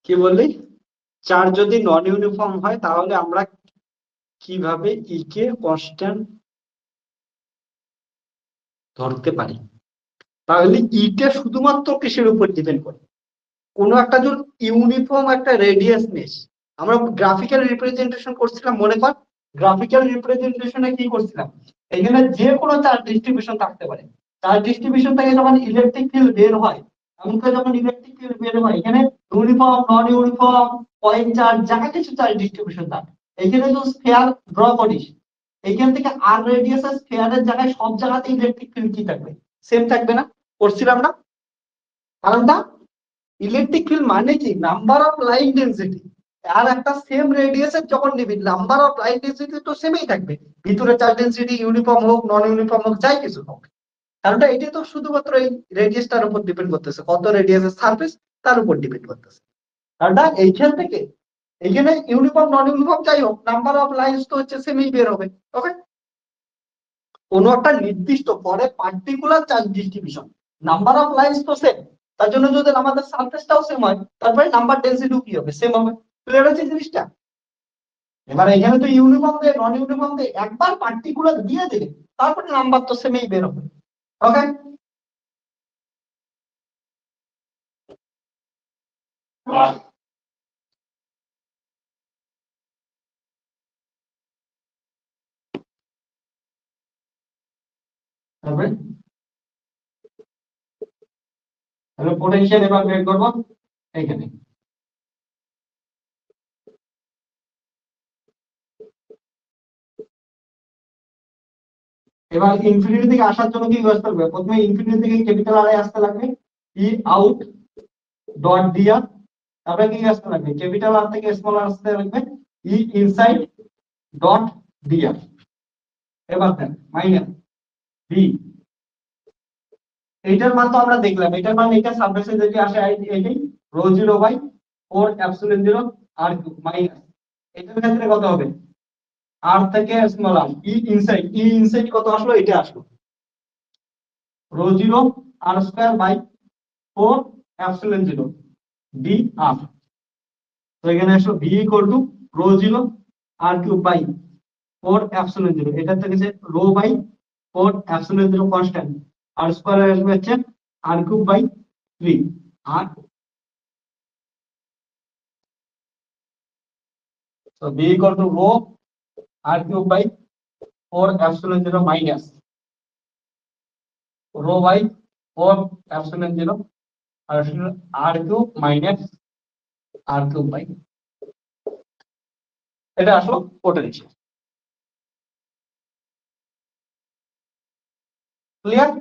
কি বললি? চার যদি নন ইউনিফর্ম হয় তাহলে আমরা কিভাবে ই কে কনস্ট্যান্ট ধরতে পারি? তাহলে ইটা শুধুমাত্র কিসের উপর ডিপেন্ড করে? কোনো একটা যদি ইউনিফর্ম একটা রেডিয়াস নিস, আমরা গ্রাফিক্যাল রিপ্রেজেন্টেশন করছিলাম মনে কর। গ্রাফিক্যাল রিপ্রেজেন্টেশনে কি করছিলাম, এখানে যে কোনো চার্জ ডিস্ট্রিবিউশন থাকতে পারে। চার্জ ডিস্ট্রিবিউশন থেকে যখন ইলেকট্রিক ফিল্ড বের হয়, এমনকি যখন ইলেকট্রিক ফিল্ড বের হয় এখানে ইউনিফর্ম নন ইউনিফর্ম পয়েন্ট চার্জ যা কিছু চার্জ ডিস্ট্রিবিউশন থাকে, এখানে তো স্ফিয়ার ড্র করিস, এইখান থেকে আর রেডিয়াসের স্ফিয়ারের জায়গায় সব জায়গাতে ইলেকট্রিক ফিল্ড কি থাকবে, সেম থাকবে না? করছিলাম না? কারণটা ইলেকট্রিক ফিল্ড মানে কি, নাম্বার অফ লাইন ডেনসিটি। আর একটা সেম রেডিয়াসের যখন নিবি নাম্বার অফ লাইন ডেনসিটি তো সেমই থাকবে, ভিতরে চার্জ ডেনসিটি ইউনিফর্ম হোক নন ইউনিফর্ম হোক যাই কিছু হোক। কারণটা এটা তো শুধুমাত্র এই রেডিয়াসটার উপর ডিপেন্ড করতেছে, কত রেডিয়াসের সারফেস তার উপর ডিপেন্ড করতেছে। কারণটা এইখান থেকে এখানে ইউনিফর্ম নন ইউনিফর্ম যাই হোক নাম্বার অফ লাইন্স তো হচ্ছে সেমই বের হবে। ওকে, কোনো একটা নির্দিষ্ট পরে particular charge distribution, number of lines তো সেম, তার জন্য যদি আমাদের সারফেসটাও সেম হয় তারপরে নাম্বার ডেনসিটিও কি হবে, সেম হবে। ক্লিয়ার হচ্ছে জিনিসটা? এবার এখানে তো ইউনিফর্ম দিয়ে নন ইউনিফর্ম দিয়ে একবার পার্টিকুলার দিয়ে দেবে, তারপরে নাম্বার তো সেমই বের হবে। ওকে, তারপরে তাহলে পোটেনশিয়াল এবার বের করবো এখানে। এবার ইনফিনিটি থেকে আসার জন্য কি ব্যবস্থা করবে? প্রথমে ইনফিনিটি থেকে ক্যাপিটাল আর আসতে লাগবে, ই আউট ডট ডিআর, তারপরে কি আসতে লাগবে? ক্যাপিটাল আর থেকে স্মল আর আসতে লাগবে, ই ইনসাইড ডট ডিআর। এবার দেন মাইনাস বি, এইটার মান তো আমরা দেখলাম, এটার মান এটা সাবমেসেজ যেটি আসে এটাই রো 0/4 এপসিলন 0 আর কিউব মাইনাস এটার ক্ষেত্রে কত হবে? আর থেকে স্মল আর, ই ইনসাইড কত আসলো? এটা আসলো রো 0 r² / 4 এপসিলন 0 ডি আর। তো এখানে আসলো V equal to rho 0 r³ / 4 epsilon 0, এটা থেকে যে rho by 4 epsilon 0 constant, r square আসবে হচ্ছে r³ / 3 আর। তো b equal to rho r³ / 4 epsilon 0 minus rho by 4 epsilon 0 r r³ minus r³/, এটা আসলো পোটেনশিয়াল। ক্লিয়ার?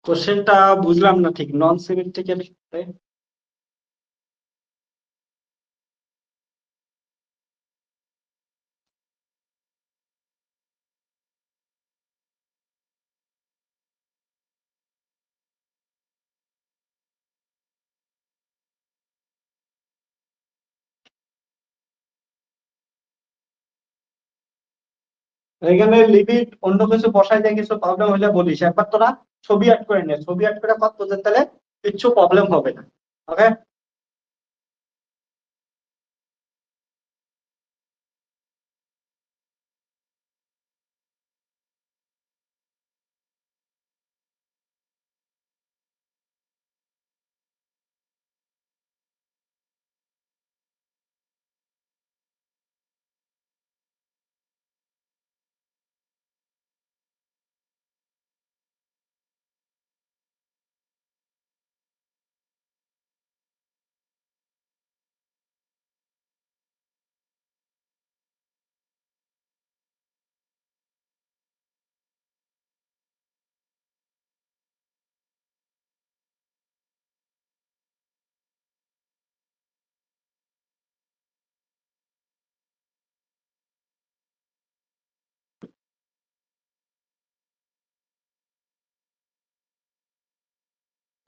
কোশ্চেনটা বুঝলাম না ঠিক, নন সিমেট্রিক্যাল এখানে লিমিট অন্য কিছু বসাই দিয়ে কিছু প্রবলেম হলে বলিস, একবার তোরা ছবি অ্যাড করে নে, ছবি অ্যাড করে কত তোদের তাহলে কিছু প্রবলেম হবে না। ওকে,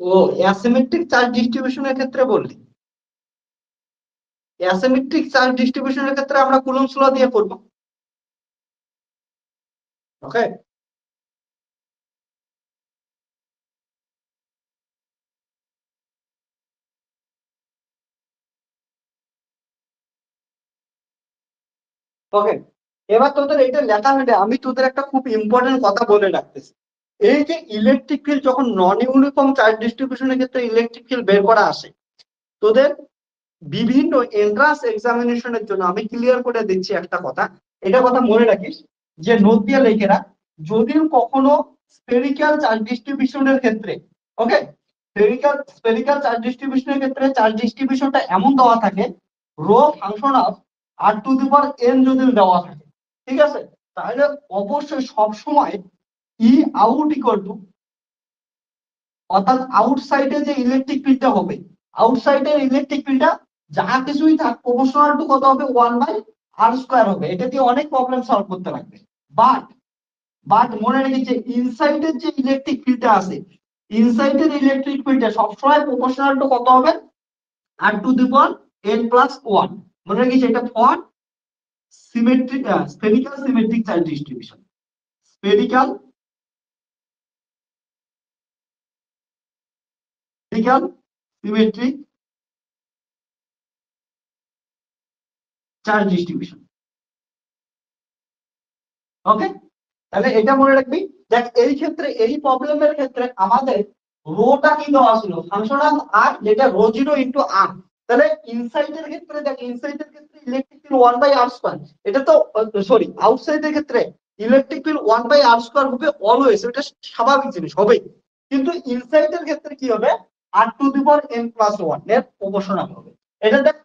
ও অ্যাসিমেট্রিক চার্জ ডিস্ট্রিবিউশনের ক্ষেত্রে বললি, অ্যাসিমেট্রিক চার্জ ডিস্ট্রিবিউশনের ক্ষেত্রে আমরা কুলম্বস ল দিয়ে করব। ওকে, ওকে, এবার তোদের এইটা লেখা হলে আমি তোদের একটা খুব ইম্পর্টেন্ট কথা বলে রাখতেছি। এই যে ইলেকট্রিক ফিল্ড যখন নন ইউনিফর্ম চার্জ ডিস্ট্রিবিউশনের ক্ষেত্রে ইলেকট্রিক ফিল্ড বের করা আসে, তোদের বিভিন্ন এন্ট্রান্স এক্সামিনেশনের জন্য আমি ক্লিয়ার করে দিচ্ছি একটা কথা, এটা কথা মনে রাখিস, যে নোট দিয়ে লিখে রাখ, যদিও কখনো স্ফেরিক্যাল চার্জ ডিস্ট্রিবিউশনের ক্ষেত্রে, ওকে, স্ফেরিক্যাল চার্জ ডিস্ট্রিবিউশনের ক্ষেত্রে চার্জ ডিস্ট্রিবিউশনটা এমন দেওয়া থাকে, rho function of r to the power n যদি দেওয়া থাকে, ঠিক আছে, তাহলে অবশ্যই সবসময় ই আউট ইকুয়াল টু, অর্থাৎ আউটসাইডে যে ইলেকট্রিক ফিল্ডটা হবে, আউটসাইডের ইলেকট্রিক ফিল্ডটা যা কিছুই থাক প্রপোর্শনাল টু কত হবে, 1/r² হবে। এটা দিয়ে অনেক প্রবলেম সলভ করতে লাগবে। বাট মনে রেখেছে ইনসাইডের যে ইলেকট্রিক ফিল্ডটা আছে, ইনসাইডের ইলেকট্রিক ফিল্ডটা সবসময় প্রপোর্শনাল টু কত হবে, r⁴n+1। মনে রেখেছে এটা for symmetric spherical symmetric charge distribution. Spherical symmetric charge distribution. Okay, তাহলে এটা মনে রাখবি। দেখ এই ক্ষেত্রে, এই প্রবলেমের ক্ষেত্রে আমাদের রোটা কি দেওয়া ছিল, ফাংশন অফ আর, যেটা ρ0 ইনটু r। তাহলে ইনসাইডের ক্ষেত্রে দেখ, ইনসাইডের ক্ষেত্রে ইলেকট্রিক ফিল্ড 1/r², এটা তো সরি আউটসাইডের ক্ষেত্রে ইলেকট্রিক ফিল্ড 1/r² হবে অলওয়েজ, এটা স্বাভাবিক জিনিস হবে। কিন্তু ইনসাইডের ক্ষেত্রে কি হবে, r⁴n+1 এর প্রপোর্শনাল হবে। এটা দেখ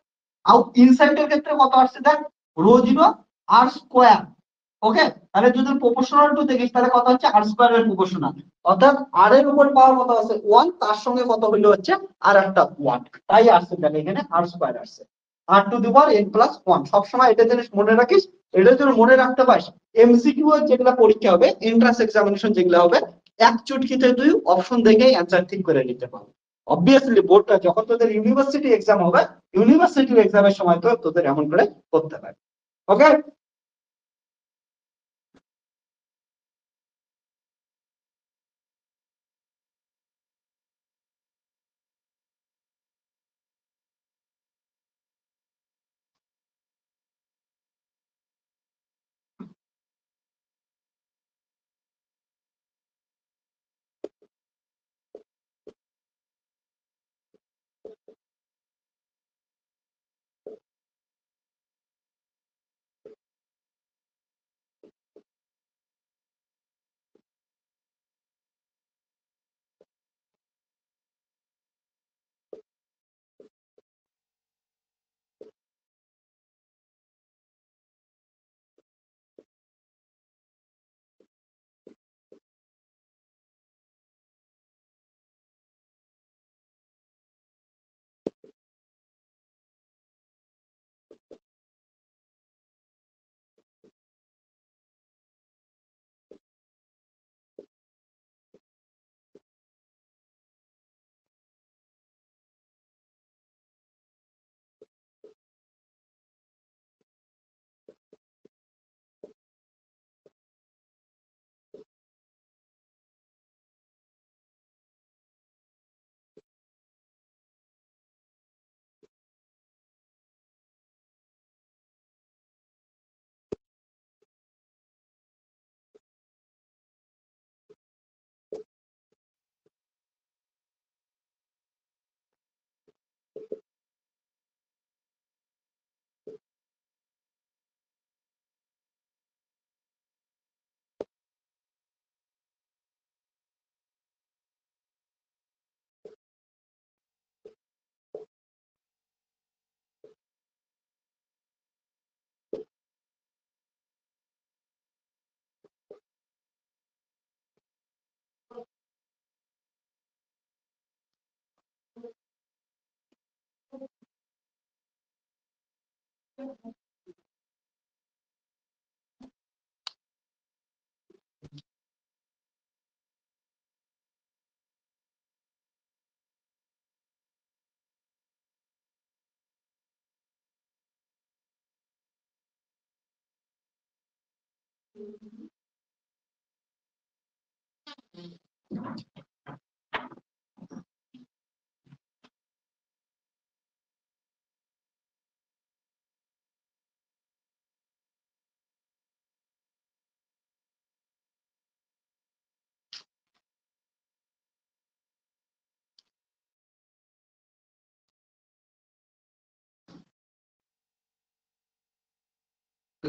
ইনসাইডের ক্ষেত্রে কত আসছে, দেখ ρ0 r²। ওকে, তাহলে যদি প্রপোর্শনাল টু দেখিস তাহলে কত হচ্ছে, r² এর প্রপোর্শনাল, অর্থাৎ r এর উপর পাওয়ার কত আছে 1, তার সঙ্গে কত হলো হচ্ছে আর একটা 1, তাই আসছে। তাহলে এখানে r² আসছে, r⁴n+1। সবসময় এটা জিনিস মনে রাখিস। এটা যদি মনে রাখতে পারিস, এমসিকিউ এর যেগুলা পরীক্ষা হবে, এন্ট্রান্স এক্সামিনেশন যেগুলো হবে, এক চুটকিতে তুই অপশন দেখে অ্যান্সার ঠিক করে নিতে পারবি। অবভিয়াসলি বোর্ডটা যখন তোদের ইউনিভার্সিটি এক্সাম হবে, ইউনিভার্সিটি এক্সামের সময় তো তোদের এমন করে করতে পারবে। ওকে,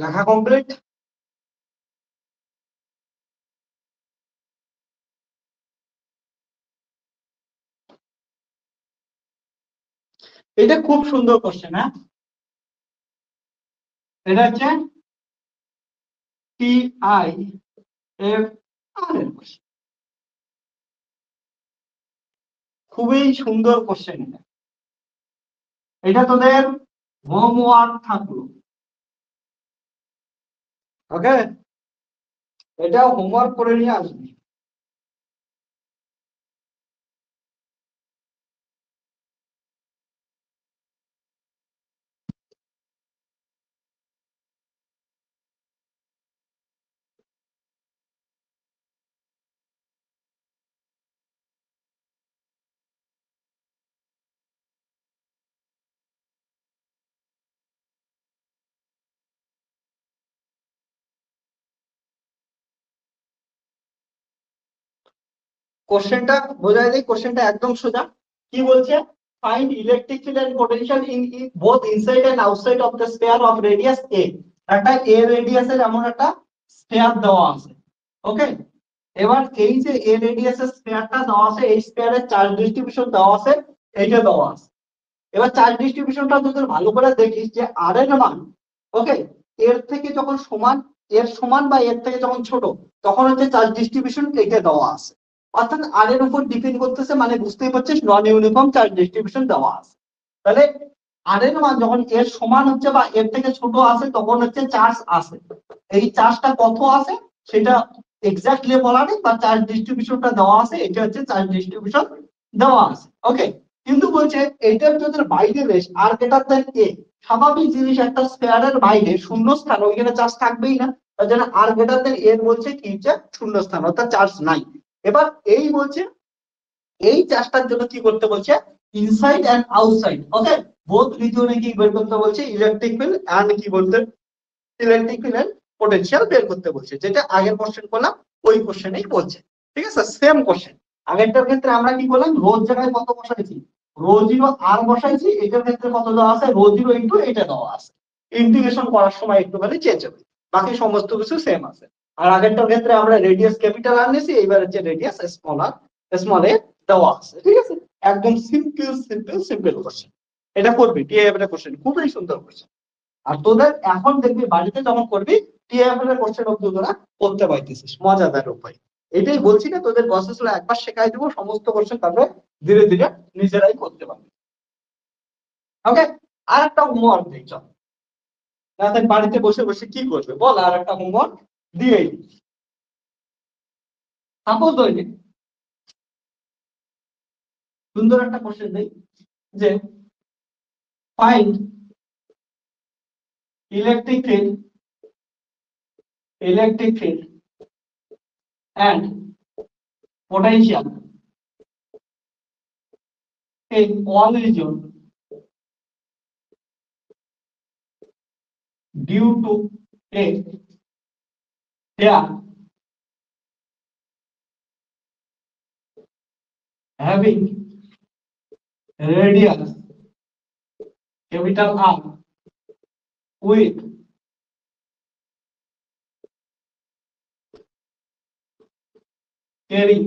লেখা কমপ্লিট। এটা খুব সুন্দর কোশ্চেন। হ্যাঁ, এটা হচ্ছে টি আই এফ আর এর কোশ্চেন। খুবই সুন্দর কোশ্চেন এটা। এটা তোদের হোমওয়ার্ক থাকলো। ওকে, এটা হোমওয়ার্ক করে নিয়ে আসবি। কোশ্চেনটা বোঝাই দেয়, কোশ্চেনটা একদম সোজা। কি বলছে? Find electric field and potential in both inside and outside of the sphere of radius a। একটা a রেডিয়াসের এমন একটা স্ফিয়ার দেওয়া আছে। ওকে, এবার এই যে a রেডিয়াসের স্ফিয়ারটা দেওয়া আছে, এই স্ফিয়ারের চার্জ ডিস্ট্রিবিউশন দেওয়া আছে, এইটা দেওয়া আছে। এবার চার্জ ডিস্ট্রিবিউশনটা যদি ভালো করে দেখিস যে আর এর মান, ওকে, এর থেকে যখন সমান, এর সমান বা এর থেকে যখন ছোট, তখন হচ্ছে চার্জ ডিস্ট্রিবিউশন এইটা দেওয়া আছে। অর্থাৎ আর এর উপর ডিপেন্ড করতেছে, মানে বুঝতেই পারছিস নন ইউনিফর্ম চার্জ ডিস্ট্রিবিউশন দেওয়া আছে। তাহলে আর এর মান যখন এর সমান হচ্ছে বা এর থেকে ছোট আছে, তখন হচ্ছে চার্জ আছে। এই চার্জটা কত আছে সেটা এক্স্যাক্টলি বলা নেই, বা চার্জ ডিস্ট্রিবিউশনটা দেওয়া আছে, এটা হচ্ছে চার্জ ডিস্ট্রিবিউশন দেওয়া আছে। ওকে, কিন্তু বলছে এইটার যদি বাইরে রেস আর গ্রেটার দেন এ, স্বাভাবিক জিনিস একটা স্ফিয়ারের বাইরে শূন্য স্থান, ওইখানে চার্জ থাকবেই না। তার জন্য আর গ্রেটার দেন এর বলছে কি হচ্ছে শূন্য স্থান, অর্থাৎ চার্জ নাই। এবার এই বলছে এই চার্জটার জন্য কি করতে বলছে? Inside and outside, okay, both রিজিয়নে কি বের করতে বলছে? ইলেকট্রিক ফিল্ড এন্ড কি বলতে, ইলেকট্রিক ফিল্ড এন্ড পোটেনশিয়াল বের করতে বলছে, যেটা আগের কোশ্চেন করলাম ওই কোশ্চেনেই বলছে। ঠিক আছে, সেম কোশ্চেন। আগেরটার ক্ষেত্রে আমরা কি করলাম? রোজ জায়গায় কত বসাইছি? রো জিরো আর বসাইছি। এটার ক্ষেত্রে কত দেওয়া আছে? রো জিরো ইন্টু এটা দেওয়া আছে। ইন্টিগ্রেশন করার সময় একটুখানি চেঞ্জ হবে, বাকি সমস্ত কিছু সেম আছে। আর আগেরটার ক্ষেত্রে আমরা রেডিয়াস ক্যাপিটাল আর নিয়েছি, এইবার হচ্ছে রেডিয়াস স্মল আর স্মল এ দেওয়া আছে। ঠিক আছে, একদম সিম্পল সিম্পল সিম্পল কোশ্চেন। এটা করবি টিএফ এর কোশ্চেন, খুবই সুন্দর কোশ্চেন। আর তোদের এখন দেখবি বাড়িতে যখন করবি টিএফএল এর কোশ্চেন অব্দি তোরা করতে পারতেছিস মজাদার উপায়। এটাই বলছি না, তোদের প্রসেসগুলো একবার শেখাই দেবো, সমস্ত কোশ্চেন তারপরে ধীরে ধীরে নিজেরাই করতে পারবে। ওকে, আর একটা হোমওয়ার্ক দিই, চল। রাতের বাড়িতে বসে বসে কি করবে বল? আর একটা হোমওয়ার্ক দিয়েই সাপোজ ধরে সুন্দর একটা কোশ্চেন দেই যে find electric field and potential in all region due to a there having radius capital R with carry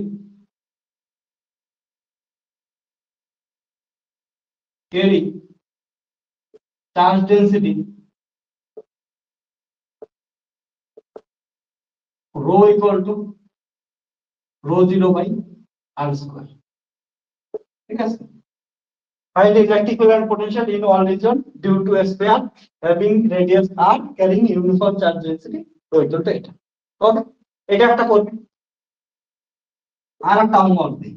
charge density rho equal to rho 0 by r square। ঠিক আছে, find the electric field and potential in all region due to a sphere having radius r carrying uniform charge density rho equal to এটা। ওকে, এটা একটা করবি। আর একটা homework দিই,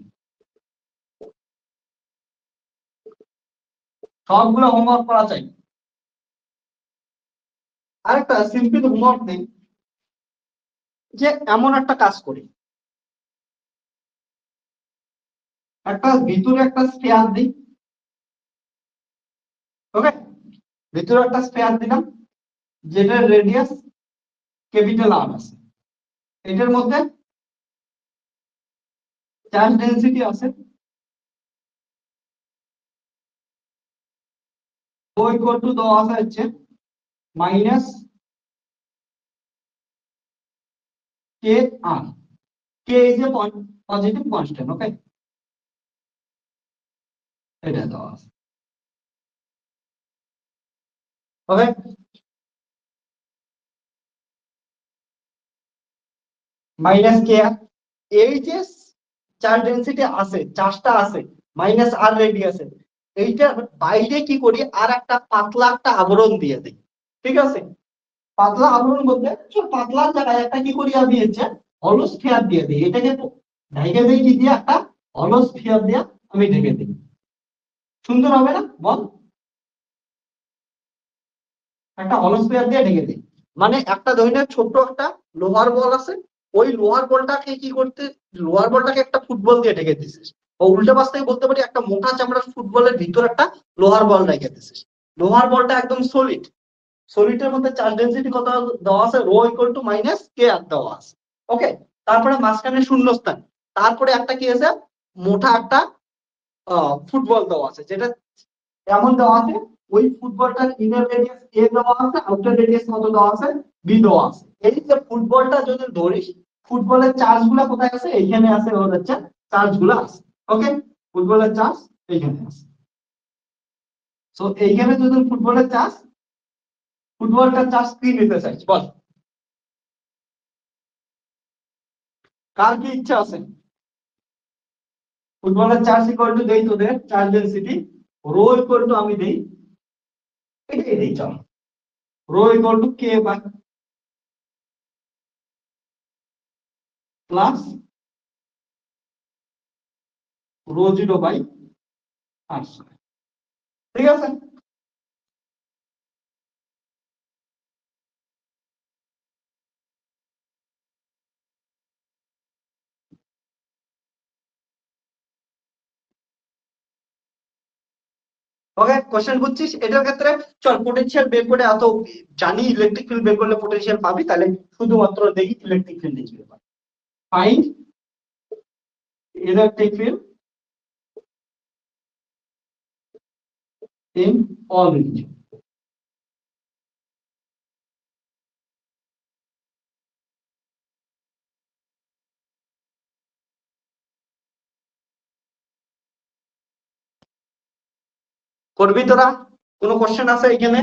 সবগুলো homework করা চাই। আরেকটা সিম্পল হোমওয়ার্ক দিই যে এমন একটা কাজ করি, একটা ভিতরে একটা স্ফিয়ার দিই। ওকে, ভিতরে একটা স্ফিয়ার দিলাম যেটার রেডিয়াস ক্যাপিটাল আর আছে। এটার মধ্যে চার্জ ডেনসিটি আছে ও ইকুয়াল টু দেওয়া আছে হচ্ছে minus k r. K is a positive constant. Okay, এটা দেওয়া আছে। ওকে, মাইনাস কে আর, এই যে চার্জ ডেন্সিটি আছে, চার্জটা আছে মাইনাস আর রেডিয়াসে, এইটার বাইরে কি করি আর একটা পাতলা একটা আবরণ দিয়ে দিই। ঠিক আছে, পাতলা আবরণ বলতে পাতলা জায়গায় একটা কি করি আমি হচ্ছে হলো স্ফিয়ার দিয়ে দিই, এটাকে ঢেকে দিই কি দিয়ে, একটা হলো স্ফিয়ার দিয়ে আমি ঢেকে দিই। সুন্দর হবে না বল? একটা হলো স্ফিয়ার দিয়ে ঢেকে দিই, মানে একটা ধরনের ছোট্ট একটা লোহার বল আছে, ওই লোহার বলটাকে কি করতে, লোহার বলটাকে একটা ফুটবল দিয়ে ঢেকে দিছিস, ও উল্টো পাশ থেকে বলতে পারি একটা মোটা চামড়ার ফুটবলের ভিতর একটা লোহার বল রেখে দিছিস। লোহার বলটা একদম সলিড, সলিডের মধ্যে চার্জ ডেনসিটি কত দেওয়া আছে, rho equal to minus k আর দেওয়া আছে। ওকে, তারপরে মাঝখানে শূন্যস্থান, তারপরে একটা কি আছে, মোটা একটা ফুটবল দেওয়া আছে, যেটা এমন দেওয়া আছে ওই ফুটবলটার ইনার রেডিয়াস এ দেওয়া আছে, আউটার রেডিয়াস কত দেওয়া আছে, বি দেওয়া আছে। এই যে ফুটবলটা যদি ধরিস, ফুটবলের চার্জ গুলা কোথায় আছে, এইখানে আছে, ওর হচ্ছে চার্জ গুলা আছে। ওকে, ফুটবলের চার্জ এইখানে আছে। সো এইখানে যদি ফুটবলের চার্জ, ফুটবলটার চার্জ কি নিতে চাইছ বল, কার কি ইচ্ছা আছে? ফুটবলের চার্জ ইকুয়াল টু দেই তোদের charge density, rho equal to আমি দেই, এটাই দেই, চল rho equal to k by plus rho zero by r square. ঠিক আছে, ওকে কোশ্চেন বুঝছিস? এটার ক্ষেত্রে চল পোটেনশিয়াল বের করে, এত জানি ইলেকট্রিক ফিল্ড বের করলে পোটেনশিয়াল পাবি, তাহলে শুধুমাত্র দেখি ইলেকট্রিক ফিল্ড লিখবি, find electric field in all region. করবি তোরা? কোনো কোশ্চেন আছে এখানে?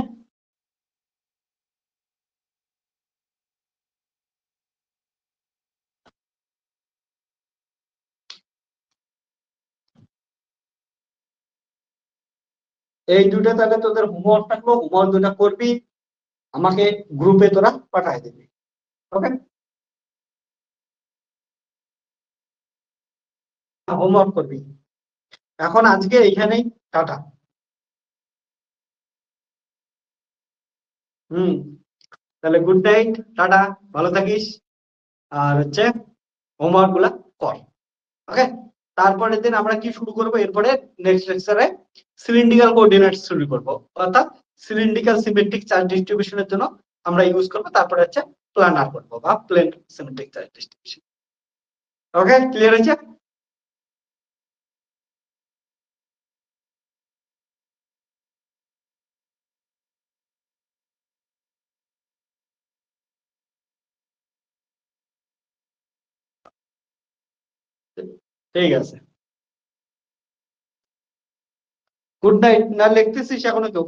এই দুটো তাহলে তোদের হোমওয়ার্ক থাকলো, হোমওয়ার্ক দুটা করবি, আমাকে গ্রুপে তোরা পাঠায় দিবি। ওকে, হোমওয়ার্ক করবি। এখন আজকে এইখানেই, টাটা। হুম, তাহলে গুড নাইট, টাটা, ভালো থাকিস, আর হচ্ছে হোমওয়ার্ক গুলা কর। ওকে, তারপরের দিন আমরা কি শুরু করবো, এরপরে নেক্সট লেকচারে সিলিন্ড্রিক্যাল কোঅর্ডিনেটস শুরু করবো, অর্থাৎ সিলিন্ড্রিক্যাল সিমেট্রিক চার্জ ডিস্ট্রিবিউশনের জন্য আমরা ইউজ করবো, তারপরে হচ্ছে প্ল্যানার করবো বা প্লেন সিমেট্রিক চার্জ ডিস্ট্রিবিউশন। ওকে, ক্লিয়ার হয়েছে? ঠিক আছে, গুড নাইট। না লিখতেছিস এখনো কেউ?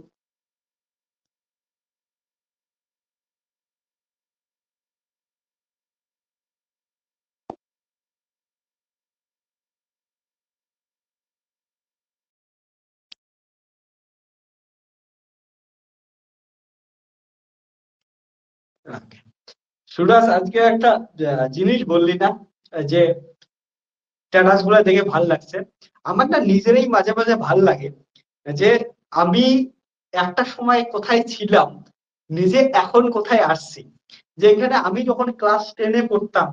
সুরাজ, আজকে একটা জিনিস বললি না, যে স্ট্যাটাস গুলা দেখে ভাল লাগছে। আমার না নিজেরই মাঝে মাঝে ভাল লাগে যে আমি একটা সময় কোথায় ছিলাম, নিজে এখন কোথায় আসছি। যে এখানে আমি যখন ক্লাস 10-এ পড়তাম,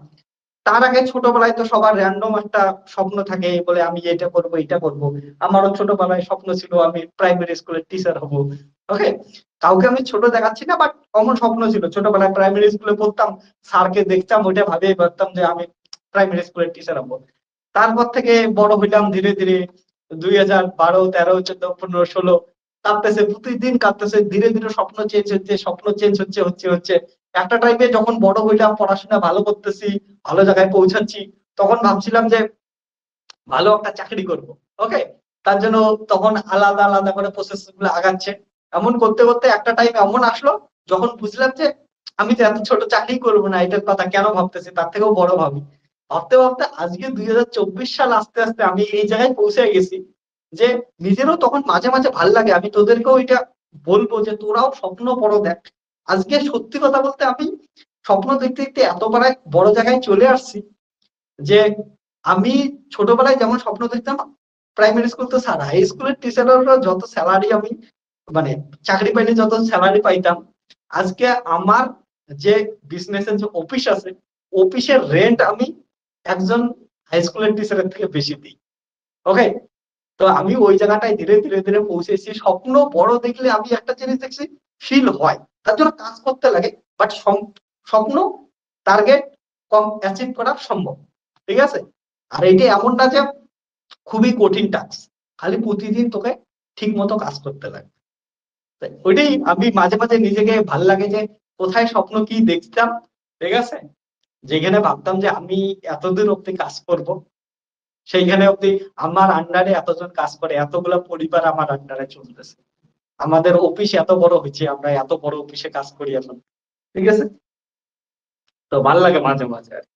তার আগে ছোটবেলায় তো সবার র্যান্ডম একটা স্বপ্ন থাকে, বলে আমি এটা করব এটা করব। আমারও ছোটবেলায় স্বপ্ন ছিল আমি প্রাইমারি স্কুলের টিচার হব। ওকে, কাউকে আমি ছোট দেখাচ্ছি না, বাট অমন স্বপ্ন ছিল, ছোটবেলায় প্রাইমারি স্কুলে পড়তাম, স্যারকে দেখতাম, ওইটা ভাবেই ভাবতাম যে আমি প্রাইমারি স্কুলের টিচার হব। তারপর থেকে বড় হইলাম ধীরে ধীরে, 2012, 13, 14, 15, 16 কাঁপতেছে, প্রতিদিন কাঁপতেছে, ধীরে ধীরে স্বপ্ন চেঞ্জ হচ্ছে, স্বপ্ন চেঞ্জ হচ্ছে হচ্ছে হচ্ছে। একটা টাইমে যখন বড় হইলাম, পড়াশোনা ভালো করতেছি, ভালো জায়গায় পৌঁছাচ্ছি, তখন ভাবছিলাম যে ভালো একটা চাকরি করব। ওকে, তার জন্য তখন আলাদা আলাদা করে প্রসেস গুলো আগাচ্ছে। এমন করতে করতে একটা টাইম এমন আসলো, যখন বুঝলাম যে আমি যে এত ছোট চাকরি করবো না এটার কথা কেন ভাবতেছি, তার থেকেও বড় ভাবি। ভাবতে ভাবতে আজকে 2024 সাল আস্তে আস্তে আমি এই জায়গায় পৌঁছে গেছি যে নিজেরও তখন মাঝে মাঝে ভাল লাগে। আমি তোদেরকেও এটা বলবো যে তোরাও স্বপ্ন বড় দেখ। আজকে সত্যি কথা বলতে আমি স্বপ্ন দেখতে দেখতে এত বড় জায়গায় চলে আসছি যে আমি ছোটবেলায় যেমন স্বপ্ন দেখতাম, প্রাইমারি স্কুল তো ছাড়া হাই স্কুলের টিচাররা যত স্যালারি আমি মানে চাকরি পাইলে যত স্যালারি পাইতাম, আজকে আমার যে বিজনেসের যে অফিস আছে, অফিসের রেন্ট আমি একজন হাই স্কুলের টিচারের থেকে বেশি দিই। ওকে, তো আমি ওই জায়গাটায় ধীরে ধীরে ধীরে পৌঁছেছি। স্বপ্ন বড় দেখলে আমি একটা জিনিস দেখছি, ফিল হয়, তার জন্য কাজ করতে লাগে। বাট স্বপ্ন টার্গেট কম অ্যাচিভ করা সম্ভব, ঠিক আছে। আর এটা এমন না যে খুবই কঠিন টাস্ক, খালি প্রতিদিন তোকে ঠিক মতো কাজ করতে লাগে। ওইটাই আমি মাঝে মাঝে নিজেকে ভাল লাগে যে কোথায় স্বপ্ন কি দেখতাম, ঠিক আছে, যেখানে ভাবতাম যে আমি এতদিন অব্দি কাজ করব, সেইখানে অব্দি আমার আন্ডারে এতজন কাজ করে, এতগুলা পরিবার আমার আন্ডারে চলতেছে, আমাদের অফিস এত বড় হয়েছে, আমরা এত বড় অফিসে কাজ করি এখন, ঠিক আছে। তো ভাল লাগে মাঝে মাঝে আর কি।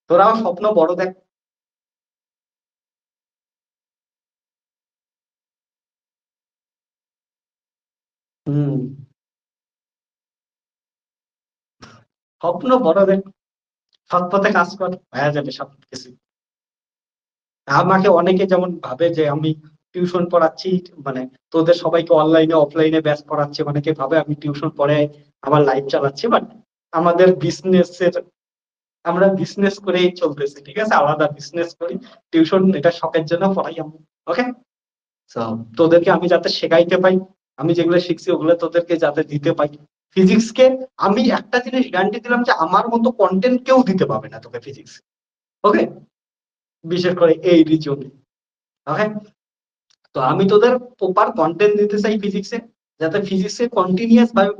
তোরাও স্বপ্ন বড় দেখ। হম, স্বপ্ন বড় দেখ, সৎ পথে কাজ কর, হয়ে যাবে সবকিছু। আমাকে অনেকে যেমন ভাবে যে আমি টিউশন পড়াচ্ছি, মানে তোদের সবাইকে অনলাইনে অফলাইনে ব্যাচ পড়াচ্ছি, অনেকে ভাবে আমি টিউশন পড়ে আমার লাইফ চালাচ্ছি। বাট আমাদের বিজনেসের, আমরা বিজনেস করেই চলতেছি, ঠিক আছে, আলাদা বিজনেস করি। টিউশন এটা শখের জন্য পড়াই আমি। ওকে, তো তোদেরকে আমি যাতে শেখাইতে পাই, আমি যেগুলো শিখছি ওগুলো তোদেরকে যাতে দিতে পাই। ফিজিক্স কে আমি একটা জিনিস গ্যারান্টি দিলাম যে আমার মতো কন্টেন্ট কেউ দিতে পারবে না তোকে ফিজিক্স। ওকে, বিশেষ করে এই রিজনে। ওকে, তো আমি তোদের প্রপার কন্টেন্ট দিতে চাই ফিজিক্সে, যাতে ফিজিক্সে কন্টিনিউয়াস ভাবে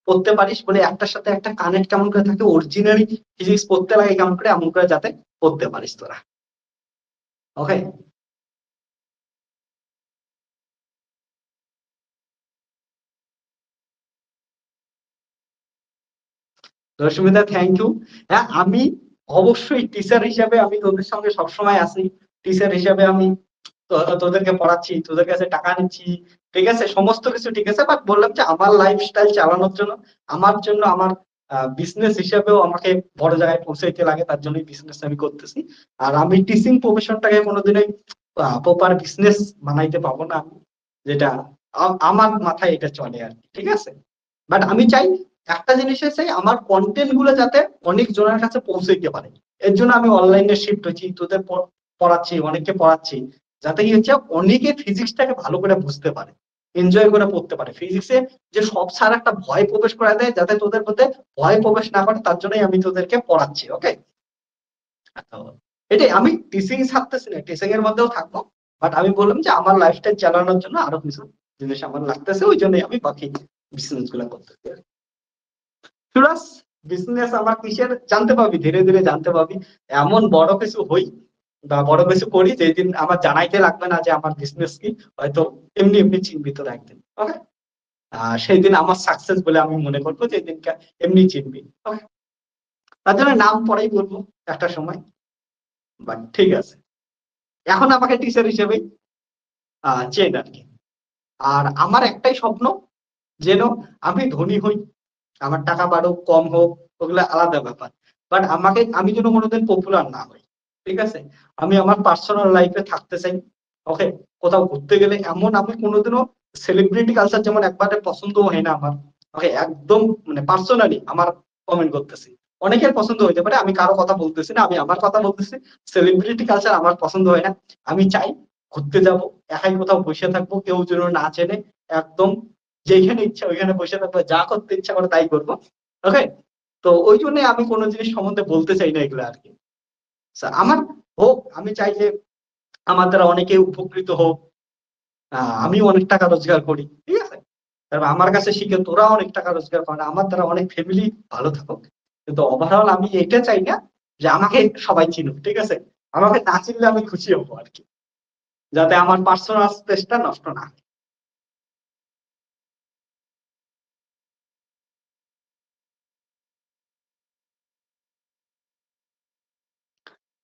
পড়তে পারিস, বলে একটার সাথে একটা কানেক্ট কেমন করে থাকে, অরিজিনালি ফিজিক্স পড়তে লাগে কেমন করে, এমন করে যাতে পড়তে পারিস তোরা। ওকে, রশ্মিতা, থ্যাংক ইউ। হ্যাঁ, আমি অবশ্যই টিচার হিসাবে আমি তোদের সঙ্গে সবসময় আছি। টিচার হিসাবে আমি তোদেরকে পড়াচ্ছি, তোদের কাছে টাকা নিচ্ছি, ঠিক আছে, সমস্ত কিছু ঠিক আছে। বাট বললাম যে আমার লাইফস্টাইল চালানোর জন্য, আমার বিজনেস হিসাবেও আমাকে বড় জায়গায় পৌঁছাইতে লাগে, তার জন্যই বিজনেস আমি করতেছি। আর আমি টিচিং প্রফেশনটাকে কোনোদিনই প্রপার বিজনেস বানাইতে পারবো না আমি, যেটা আমার মাথায় এটা চলে আর কি, ঠিক আছে। বাট আমি চাই একটা জিনিসে চাই, আমার কন্টেন্ট গুলো যাতে অনেক জনের কাছে পৌঁছাইতে পারে। এর জন্য আমি অনলাইনে শিফট হয়েছি, তোদের পড়াচ্ছি, অনেককে পড়াচ্ছি, যাতে কি হচ্ছে অনেকে ফিজিক্সটাকে ভালো করে বুঝতে পারে, এনজয় করে পড়তে পারে। ফিজিক্সে যে সব স্যার একটা ভয় প্রবেশ করে দেয়, যাতে তোদের মধ্যে ভয় প্রবেশ না করে, তার জন্যই আমি তোদেরকে পড়াচ্ছি। ওকে, এটাই, আমি টিচিং ছাড়তেছি না, টিচিং এর মধ্যেও থাকবো। বাট আমি বললাম যে আমার লাইফস্টাইল চালানোর জন্য আরো কিছু জিনিস আমার লাগতেছে, ওই জন্যই আমি বাকি বিজনেস গুলা করতেছি। সুরাজ, বিজনেস আমার কিসের জানতে পাবি, ধীরে ধীরে জানতে পাবি। এমন বড় কিছু হই বা বড় কিছু করি যেদিন আমার জানাইতে লাগবে না যে আমার বিজনেস কি, হয়তো এমনি এমনি চিনবি তোরা একদিন। ওকে, সেই দিন আমার সাকসেস বলে আমি মনে করবো, যে দিনকে এমনি চিনবি। ওকে, তার জন্য নাম পরেই বলবো একটা সময়। বাট ঠিক আছে, এখন আমাকে টিচার হিসেবে চেন আর কি। আর আমার একটাই স্বপ্ন, যেন আমি ধনী হই, আমার টাকা বাড়ুক কম হোক ওগুলো আলাদা ব্যাপার। বাট আমি যেন কোনোদিন পপুলার না হই, ঠিক আছে। আমি আমার পার্সোনাল লাইফে থাকতে চাই। ওকে, কোথাও ঘুরতে গেলে এমন আমি কোনোদিনও সেলিব্রিটি কালচার যেমন একবারে পছন্দ হয় না আমার। ওকে, একদম মানে পার্সোনালি আমার কমেন্ট করতেছি, অনেকের পছন্দ হইতে পারে, আমি কারো কথা বলতেছি না, আমি আমার কথা বলতেছি। সেলিব্রিটি কালচার আমার পছন্দ হয় না। আমি চাই ঘুরতে যাব, একাই কোথাও বসে থাকবো, কেউ যেন না চেনে, একদম যেখানে ইচ্ছা ওইখানে বসে থাকবো, যা করতে ইচ্ছা করে তাই করবো। ওকে, তো ওই জন্য আমি কোনো জিনিস সম্বন্ধে বলতে চাই না এগুলো আর কি। আমার হোক, আমি চাই যে আমার দ্বারা অনেকে উপকৃত হোক, আমি অনেক টাকা রোজগার করি, ঠিক আছে, তারপর আমার কাছে শিখে তোরা অনেক টাকা রোজগার করে, আমার দ্বারা অনেক ফ্যামিলি ভালো থাকুক। কিন্তু ওভারঅল আমি এটা চাই না যে আমাকে সবাই চিনুক, ঠিক আছে, আমাকে না চিনলে আমি খুশি হবো আর কি, যাতে আমার পার্সোনাল স্পেসটা নষ্ট না হয়।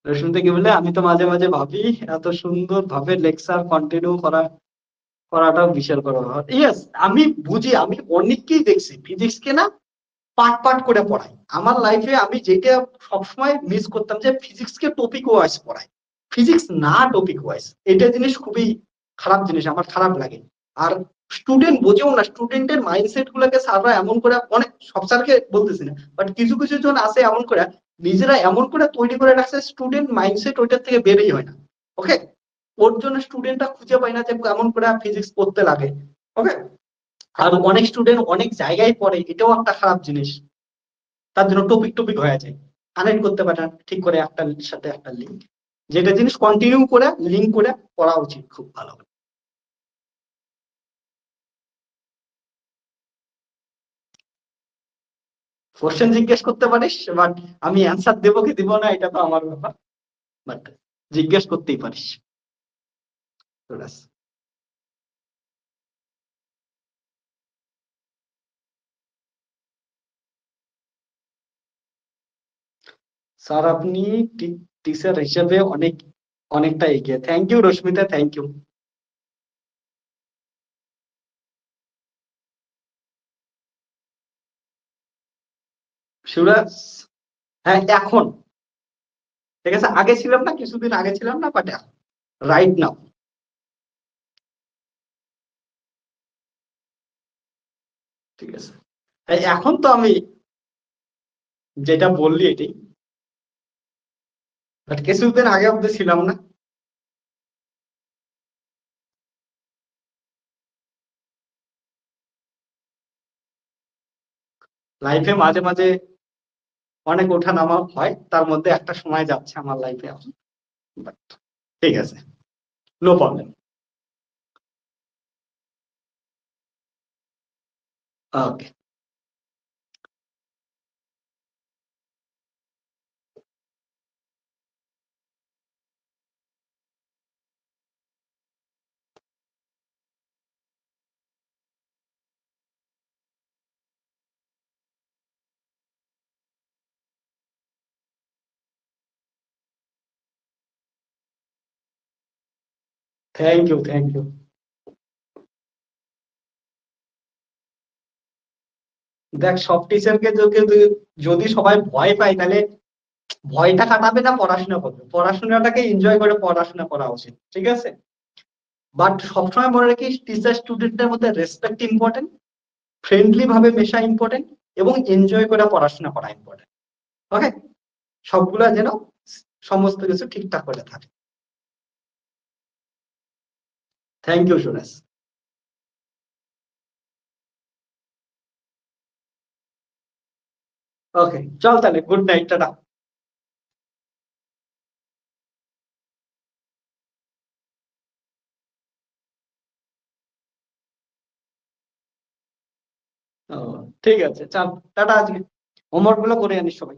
রশ্মিতা কি বলে, আমি তো মাঝে মাঝে ভাবি এত সুন্দর ভাবে লেকচার কন্টিনিউ করাটাও বিশাল বড় ব্যাপার। ইয়েস, আমি বুঝি, আমি অনেককেই দেখছি ফিজিক্স কে না পার্ট পার্ট করে পড়াই। আমার লাইফে আমি যেটা সবসময় মিস করতাম যে ফিজিক্স কে টপিক ওয়াইজ পড়াই, ফিজিক্স না টপিক ওয়াইজ। এটা জিনিস খুবই খারাপ জিনিস, আমার খারাপ লাগে। আর স্টুডেন্ট বোঝেও না, স্টুডেন্টের মাইন্ডসেট গুলোকে স্যাররা এমন করে, অনেক সব স্যারকে বলতেছি না, বাট কিছু কিছু জন আছে এমন করে, নিজেরা এমন করে তৈরি করে রাখছে স্টুডেন্ট মাইন্ডসেট ওইটার থেকে বেরই হয় না। ওকে, ওর জন্য স্টুডেন্টরা খুঁজে পায় না যে কেমন করে ফিজিক্স পড়তে লাগে। ওকে, আর অনেক স্টুডেন্ট অনেক জায়গায় পড়ে, এটাও একটা খারাপ জিনিস। তার জন্য টপিক টপিক হয়ে যায়, কানেক্ট করতে পারে না ঠিক করে একটার সাথে একটা লিঙ্ক। যেটা জিনিস কন্টিনিউ করে লিঙ্ক করে পড়া উচিত খুব ভালো। কোশ্চেন জিজ্ঞেস করতে পারিস, বাট আমি অ্যান্সার দেবো কি দিব না এটা তো আমার ব্যাপার, বাট জিজ্ঞেস করতেই পারিস। ব্যাস। স্যার আপনি টিচার হিসেবে অনেকটা এগিয়ে। Thank you Rashmita, thank you. Shivraj, হ্যাঁ এখন ঠিক আছে, আগে ছিলাম না, কিছুদিন আগে ছিলাম না, বাট রাইট নাও ঠিক আছে। এখন তো আমি যেটা বললি এটি, বাট কিছুদিন আগে অব্দি ছিলাম না। লাইফে মাঝে মাঝে অনেক ওঠানামা হয়, তার মধ্যে একটা সময় যাচ্ছে আমার লাইফে এখন, বাট ঠিক আছে, no problem. Okay, thank you, thank you. দেখ, সব টিচারকে যদি সবাই ভয় পায়, তাহলে ভয়টা কাটাবে না, পড়াশোনা করবে, পড়াশোনাটাকে এনজয় করে পড়াশোনা করা উচিত, ঠিক আছে। বাট সবসময় মনে রাখিস, টিচার স্টুডেন্টদের মধ্যে রেসপেক্ট ইম্পর্টেন্ট, ফ্রেন্ডলি ভাবে মেশা ইম্পর্টেন্ট, এবং এনজয় করে পড়াশোনা করা ইম্পর্টেন্ট। ওকে, সবগুলা যেন সমস্ত কিছু ঠিকঠাক করে থাকে। Thank you Suresh. ওকে, চল তাহলে, গুড নাইট, টাটা। ও, ঠিক আছে, চল, টাটা। আজকে হোমওয়ার্ক গুলো করে আনিস সবাই।